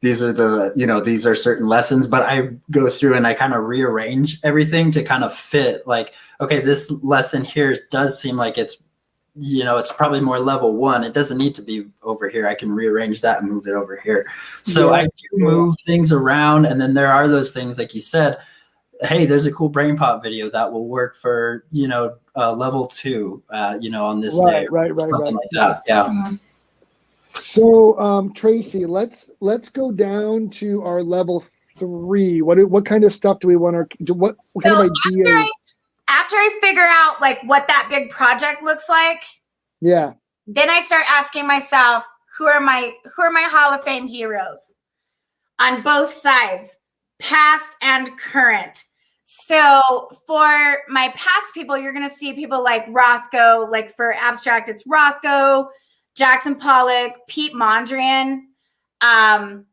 These are certain lessons, but I go through and I kind of rearrange everything to kind of fit like, okay, this lesson here does seem like it's probably more level 1. It doesn't need to be over here. I can rearrange that and move it over here. So I do move things around. And then there are those things, like you said, hey, there's a cool brain pop video that will work for, level 2, on this day. Right. Like that. Yeah. So, Tracy, let's go down to our level 3. What kind of stuff do we want to? What kind of ideas? After I figure out like what that big project looks like, Yeah. then I start asking myself, who are my Hall of Fame heroes on both sides, past and current. So for my past people, you're going to see people like Rothko, like for abstract, it's Rothko, Jackson Pollock, Pete Mondrian, and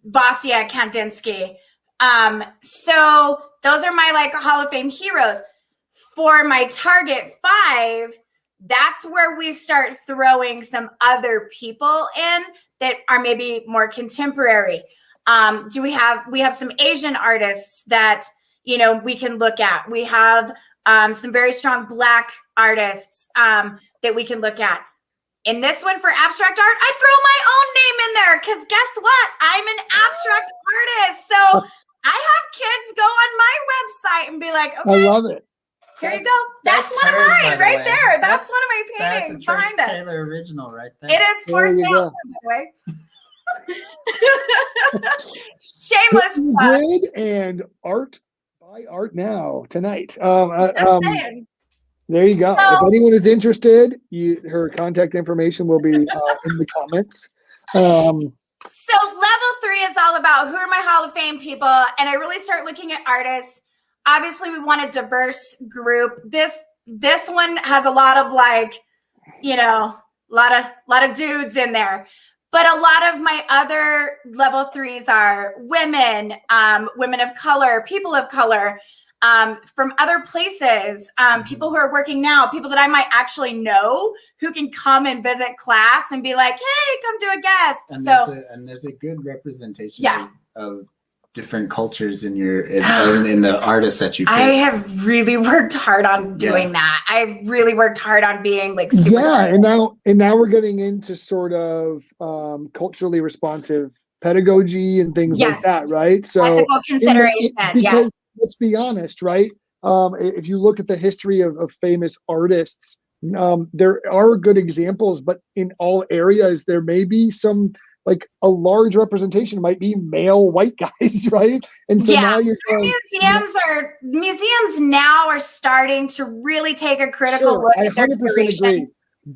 Vasya Kandinsky. So those are my like Hall of Fame heroes. For my target 5, that's where we start throwing some other people in that are maybe more contemporary. We have some Asian artists that, you know, we can look at. We have some very strong Black artists that we can look at. In this one for abstract art, I throw my own name in there because guess what? I'm an abstract artist. So I have kids go on my website and be like, okay, I love it. Here you go. That's one of hers, mine by right the way. there. That's one of my That's paintings a Tracy behind us. Taylor original right there. It is for There you sale, go. by the way. Shameless plug. Grid and art by Art Now tonight. Just saying. There you go. So- If anyone is interested, her contact information will be in the comments. So level 3 is all about who are my Hall of Fame people, and I really start looking at artists. Obviously, we want a diverse group. This one has a lot of like, you know, a lot of dudes in there. But a lot of my other level 3s are women, women of color, people of color, from other places, people who are working now, people that I might actually know who can come and visit class and be like, hey, come do a guest. And there's a good representation Yeah. of different cultures in in the artists that you pick. I have really worked hard on doing that. I've really worked hard on being like super And now we're getting into sort of culturally responsive pedagogy and things like that, right? So ethical consideration. because let's be honest, right? If you look at the history of famous artists, there are good examples, but in all areas there may be some, like a large representation might be male white guys, right? And so now you're going, museums now are starting to really take a critical look I at their 100% curation. agree.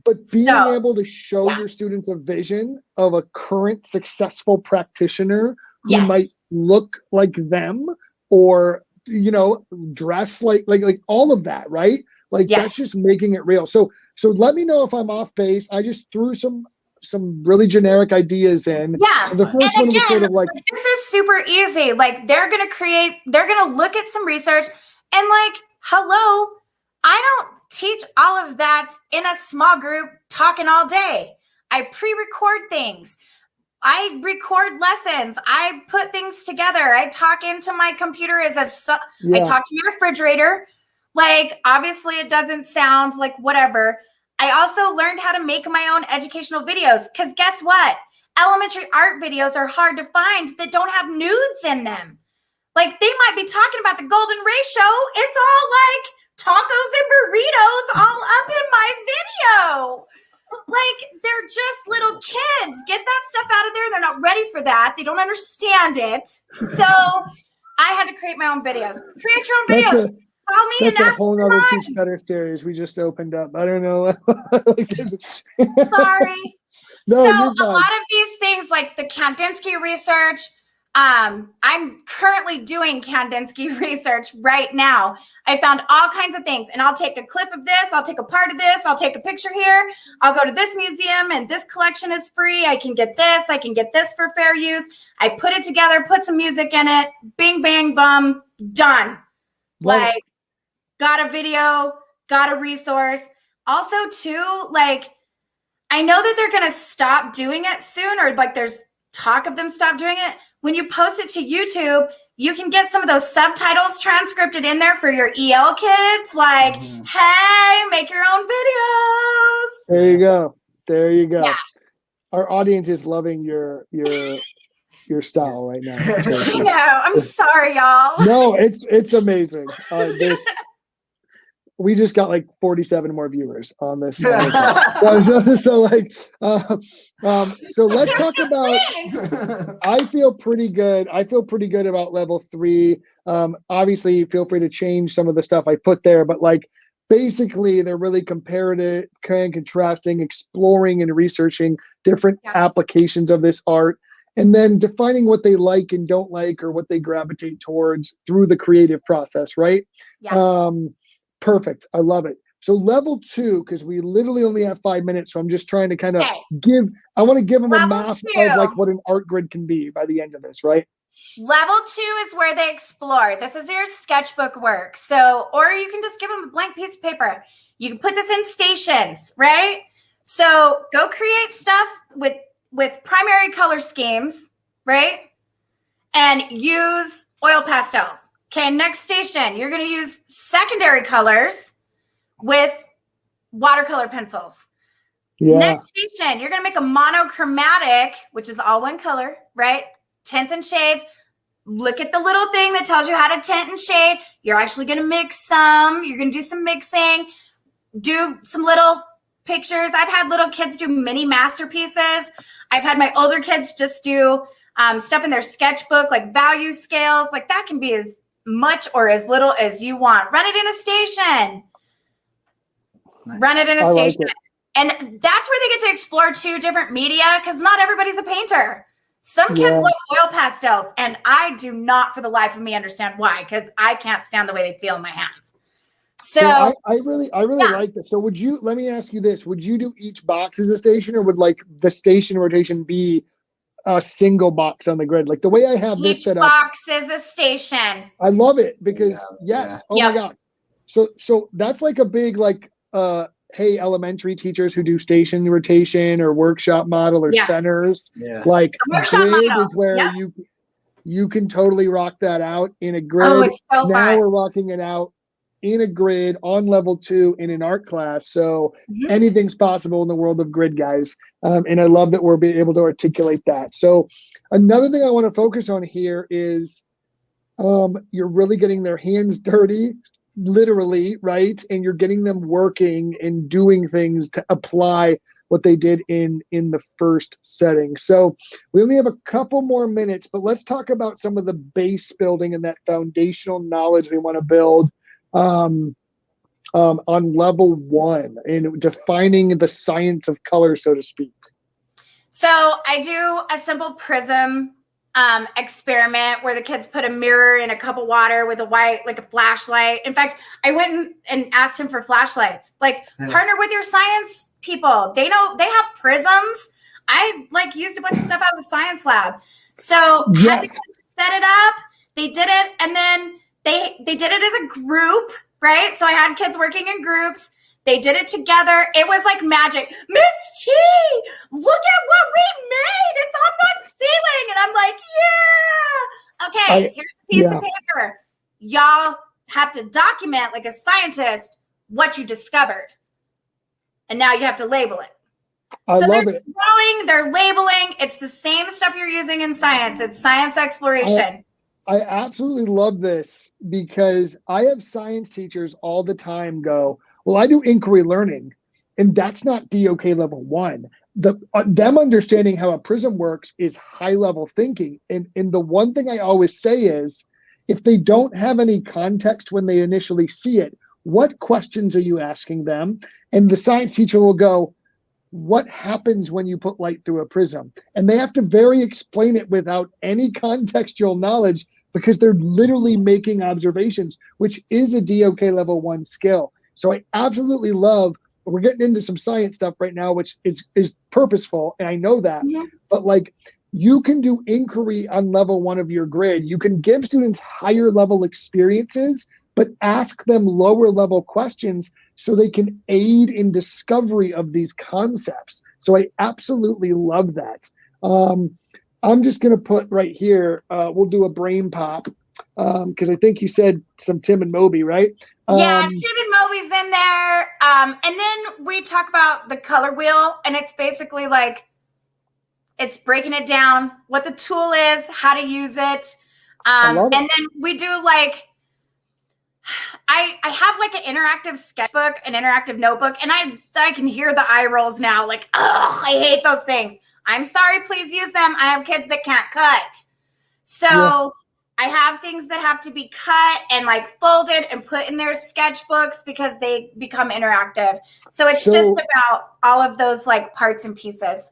But being able to show your students a vision of a current successful practitioner who might look like them or, you know, dress like all of that, right? Like that's just making it real. So let me know if I'm off base. I just threw some really generic ideas in. Yeah. So the first one was sort of like, this is super easy. Like they're going to look at some research and like, hello, I don't teach all of that in a small group talking all day. I pre-record things. I record lessons. I put things together. I talk into my computer I talk to my refrigerator. Like, obviously it doesn't sound like whatever. I also learned how to make my own educational videos because guess what? Elementary art videos are hard to find that don't have nudes in them. Like they might be talking about the Golden Ratio. It's all like tacos and burritos all up in my video. Like they're just little kids. Get that stuff out of there. They're not ready for that. They don't understand it. So I had to create my own videos. Create your own videos. Call me that's and a whole other Teach Better series we just opened up. I don't know. Sorry. No, so you're a fine. lot of these things like the Kandinsky research, I'm currently doing Kandinsky research right now. I found all kinds of things and I'll take a clip of this. I'll take a part of this. I'll take a picture here. I'll go to this museum and this collection is free. I can get this. I can get this for fair use. I put it together, put some music in it. Bing, bang, bum, done. Like, got a video, got a resource. Also, too, like, I know that they're going to stop doing it soon, or like there's talk of them stop doing it. When you post it to YouTube, you can get some of those subtitles transcribed in there for your EL kids. Like, hey, make your own videos. There you go. There you go. Yeah. Our audience is loving your style right now. I know. I'm sorry, y'all. No, it's amazing. we just got like 47 more viewers on this. So let's talk about. I feel pretty good. I feel pretty good about level 3. Obviously, feel free to change some of the stuff I put there, but like basically, they're really comparative, contrasting, exploring, and researching different applications of this art, and then defining what they like and don't like, or what they gravitate towards through the creative process. Right? Yeah. Perfect. I love it. So level 2, because we literally only have 5 minutes, so I'm just trying to kind of I want to give them a Level map 2. of like what an art grid can be by the end of this, right? Level 2 is where they explore. This is your sketchbook work. So, or you can just give them a blank piece of paper. You can put this in stations, right? So go create stuff with primary color schemes, right? And use oil pastels. Okay, next station, you're going to use secondary colors with watercolor pencils. Yeah. Next station, you're going to make a monochromatic, which is all one color, right? Tints and shades. Look at the little thing that tells you how to tint and shade. You're actually going to mix some. You're going to do some mixing. Do some little pictures. I've had little kids do mini masterpieces. I've had my older kids just do stuff in their sketchbook, like value scales. Like that can be as much or as little as you want. Run it in a station. Nice. Run it in a I like station. it. And that's where they get to explore 2 different media, because not everybody's a painter. Some kids Yeah. love oil pastels, and I do not for the life of me understand why, because I can't stand the way they feel in my hands. So I really like this. So let me ask you this, would you do each box as a station, or would like the station rotation be a single box on the grid? Like the way I have this each set up, box is a station. I love it because Yeah. oh my God. So that's like a big like hey, elementary teachers who do station rotation or workshop model or centers, Yeah. like Workshop grid model. is where you can totally rock that out in a grid. Oh, it's so Now fun. we're rocking it out in a grid on level 2 in an art class. So Mhm. anything's possible in the world of grid, guys. And I love that we're being able to articulate that. So another thing I want to focus on here is you're really getting their hands dirty, literally, right? And you're getting them working and doing things to apply what they did in the first setting. So we only have a couple more minutes, but let's talk about some of the base building and that foundational knowledge we want to build on level 1 and defining the science of color, so to speak. So I do a simple prism experiment where the kids put a mirror in a cup of water with a white, like a flashlight. In fact, I went and asked him for flashlights. Like, partner with your science people. They know they have prisms. I like used a bunch of stuff out of the science lab. So had the kids set it up. They did it, and then they did it as a group, right? So I had kids working in groups. They did it together. It was like magic. Miss T, look at what we made. It's on the ceiling. And I'm like, yeah. Okay, here's a piece of paper. Y'all have to document, like a scientist, what you discovered. And now you have to label it. I love it. Drawing, they're labeling. It's the same stuff you're using in science. It's science exploration. I absolutely love this because I have science teachers all the time go, well, I do inquiry learning, and that's not DOK level 1. Them understanding how a prism works is high level thinking. And the one thing I always say is, if they don't have any context when they initially see it, what questions are you asking them? And the science teacher will go, what happens when you put light through a prism? And they have to explain it without any contextual knowledge because they're literally making observations, which is a DOK level 1 skill. So I absolutely love, we're getting into some science stuff right now, which is purposeful, and I know that. But like, you can do inquiry on level 1 of your grid. You can give students higher level experiences, but ask them lower level questions so they can aid in discovery of these concepts. So I absolutely love that. I'm just going to put right here, we'll do a brain pop because I think you said some Tim and Moby, right? Yeah, Tim and Moby's in there. And then we talk about the color wheel, and it's basically like, it's breaking it down, what the tool is, how to use it. And then we do like, I have like an interactive sketchbook, an interactive notebook, and I can hear the eye rolls now. Like, oh, I hate those things. I'm sorry, please use them. I have kids that can't cut. So I have things that have to be cut and like folded and put in their sketchbooks because they become interactive. So it's just about all of those like parts and pieces.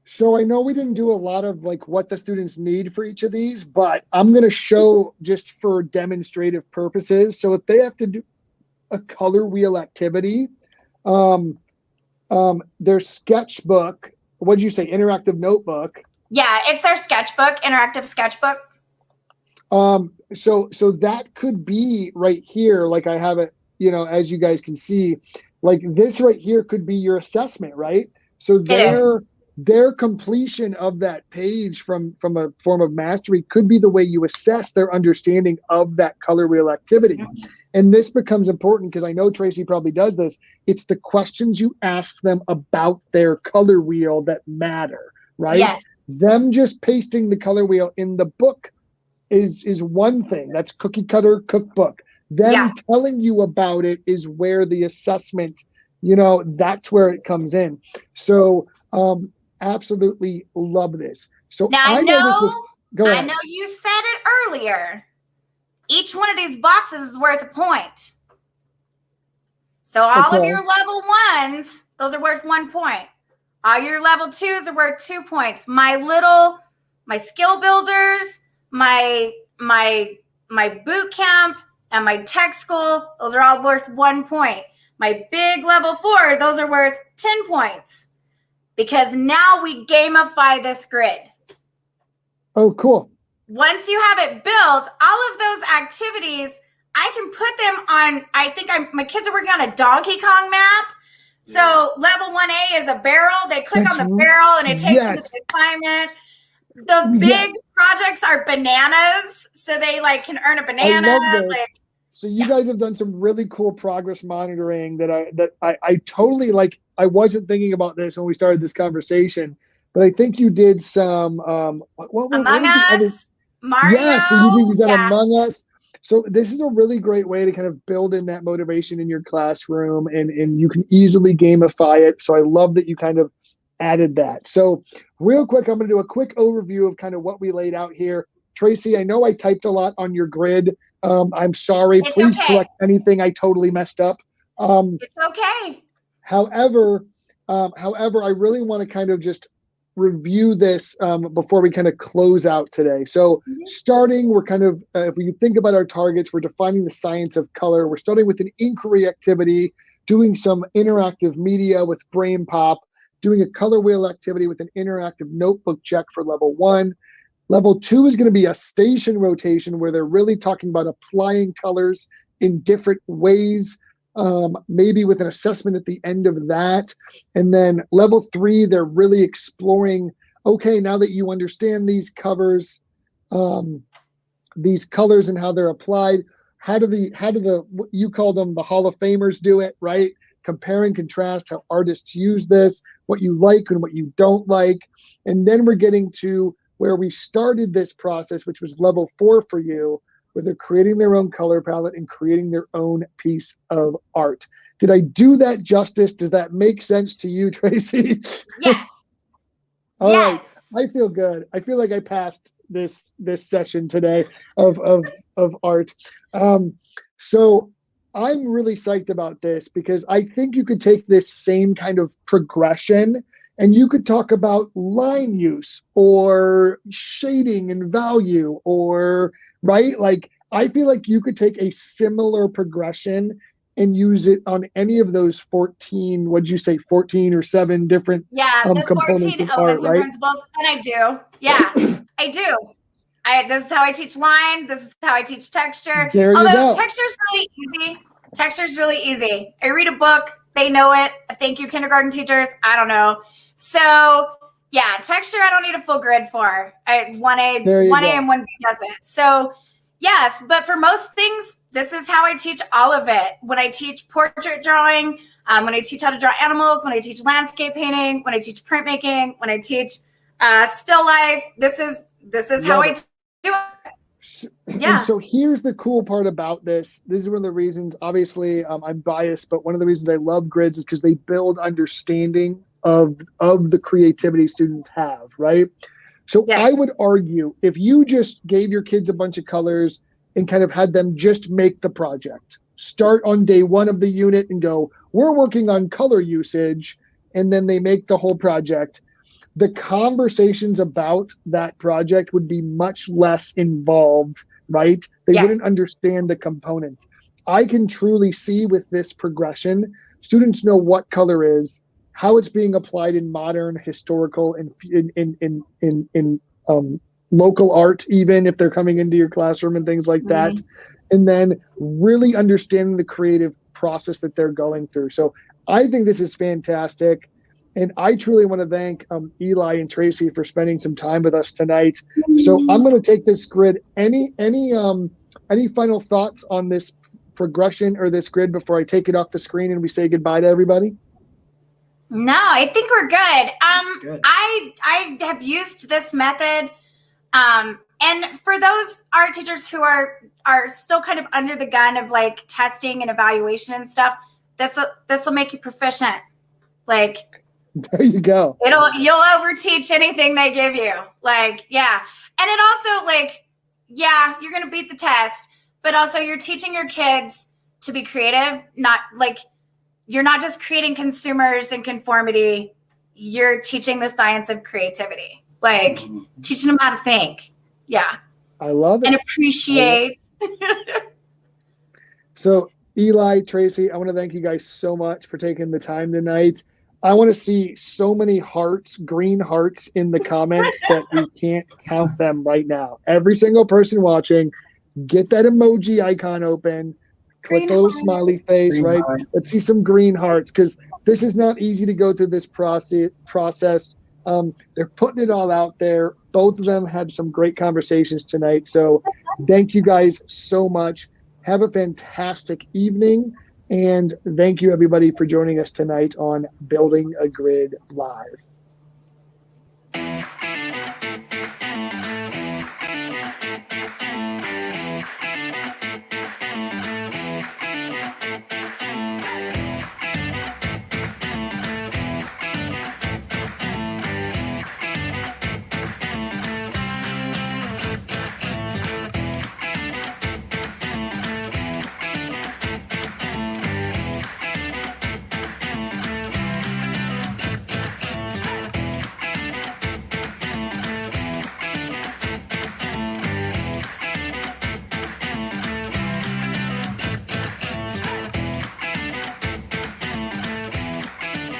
So I know we didn't do a lot of like what the students need for each of these, but I'm going to show just for demonstrative purposes. So if they have to do a color wheel activity, their sketchbook, what did you say? Interactive notebook. Yeah, it's their sketchbook, interactive sketchbook. So that could be right here. Like I have it, you know, as you guys can see, like this right here could be your assessment, right? So their completion of that page from a form of mastery could be the way you assess their understanding of that color wheel activity. Mm-hmm. And this becomes important because I know Tracy probably does this. It's the questions you ask them about their color wheel that matter, right? Yes. Them just pasting the color wheel in the book is one thing. That's cookie cutter cookbook. Them telling you about it is where the assessment, you know, that's where it comes in. So absolutely love this. So now I know this was, go ahead. I know you said it earlier. Each one of these boxes is worth a point. So all of your level 1s, those are worth 1 point. All your level 2s are worth 2 points. My skill builders, my boot camp, and my tech school, those are all worth 1 point. My big level 4, those are worth 10 points. Because now we gamify this grid. Oh, cool. Once you have it built, all of those activities, I can put them on, I think my kids are working on a Donkey Kong map. So level 1A is a barrel. They click on the barrel and it takes them to the assignment. The big projects are bananas. So they like can earn a banana. I love this. So you guys have done some really cool progress monitoring that I totally like. I wasn't thinking about this when we started this conversation, but I think you did some Among Us, Mario. Yes, you've done Among Us. So this is a really great way to kind of build in that motivation in your classroom, and you can easily gamify it. So I love that you kind of added that. So real quick, I'm going to do a quick overview of kind of what we laid out here. Tracy, I know I typed a lot on your grid. I'm sorry. Please correct anything I totally messed up. It's okay. However, I really want to kind of just review this before we kind of close out today. So starting, we're kind of, if we think about our targets, we're defining the science of color. We're starting with an inquiry activity, doing some interactive media with Brain Pop, doing a color wheel activity with an interactive notebook check for level 1. Level 2 is going to be a station rotation where they're really talking about applying colors in different ways, maybe with an assessment at the end of that. And then level 3, they're really exploring, okay, now that you understand these colors and how they're applied, how do the you call them the Hall of Famers do it, right? Compare and contrast how artists use this, what you like and what you don't like. And then we're getting to where we started this process, which was level 4 for you, where they're creating their own color palette and creating their own piece of art. Did I do that justice? Does that make sense to you, Tracy? Yes. All right. I feel good. I feel like I passed this session today of art. So I'm really psyched about this because I think you could take this same kind of progression and you could talk about line use or shading and value or, right? Like, I feel like you could take a similar progression and use it on any of those 14, what'd you say, 14 or 7 different the components 14 of art, elements and right? principles. And I do. Yeah, I do. This is how I teach line. This is how I teach texture. There you go. Texture's really easy. Texture's really easy. I read a book. They know it. Thank you, kindergarten teachers. I don't know. So yeah, texture I don't need a full grid for. 1A and 1B does it. So yes, but for most things, this is how I teach all of it. When I teach portrait drawing, when I teach how to draw animals, when I teach landscape painting, when I teach printmaking, when I teach still life, this is how I do it. Yeah. And so here's the cool part about this. This is one of the reasons, obviously, I'm biased, but one of the reasons I love grids is because they build understanding of the creativity students have, right? So Yes. I would argue if you just gave your kids a bunch of colors and kind of had them just make the project, start on day one of the unit and go, we're working on color usage, and then they make the whole project, the conversations about that project would be much less involved, right? They Yes. wouldn't understand the components. I can truly see with this progression, students know what color is, how it's being applied in modern, historical, and in local art, even if they're coming into your classroom and things like that. And then really understanding the creative process that they're going through. So I think this is fantastic. And I truly want to thank Eli and Tracy for spending some time with us tonight. So I'm going to take this grid. Any final thoughts on this progression or this grid before I take it off the screen and we say goodbye to everybody? No, I think we're good. Good. I have used this method. And for those art teachers who are still kind of under the gun of like testing and evaluation and stuff, this will make you proficient. Like, There you go. you'll overteach anything they give you. Like, yeah. And it also like, yeah, you're going to beat the test, but also you're teaching your kids to be creative, not like you're not just creating consumers and conformity. You're teaching the science of creativity, like teaching them how to think. Yeah. I love it. And appreciate. So Eli, Tracy, I want to thank you guys so much for taking the time tonight. I want to see so many hearts, green hearts in the comments that we can't count them right now. Every single person watching, get that emoji icon open, click Green the little heart. smiley face, Green right? heart. Let's see some green hearts because this is not easy to go through this process. They're putting it all out there. Both of them had some great conversations tonight. So thank you guys so much. Have a fantastic evening. And thank you, everybody, for joining us tonight on Building a Grid Live.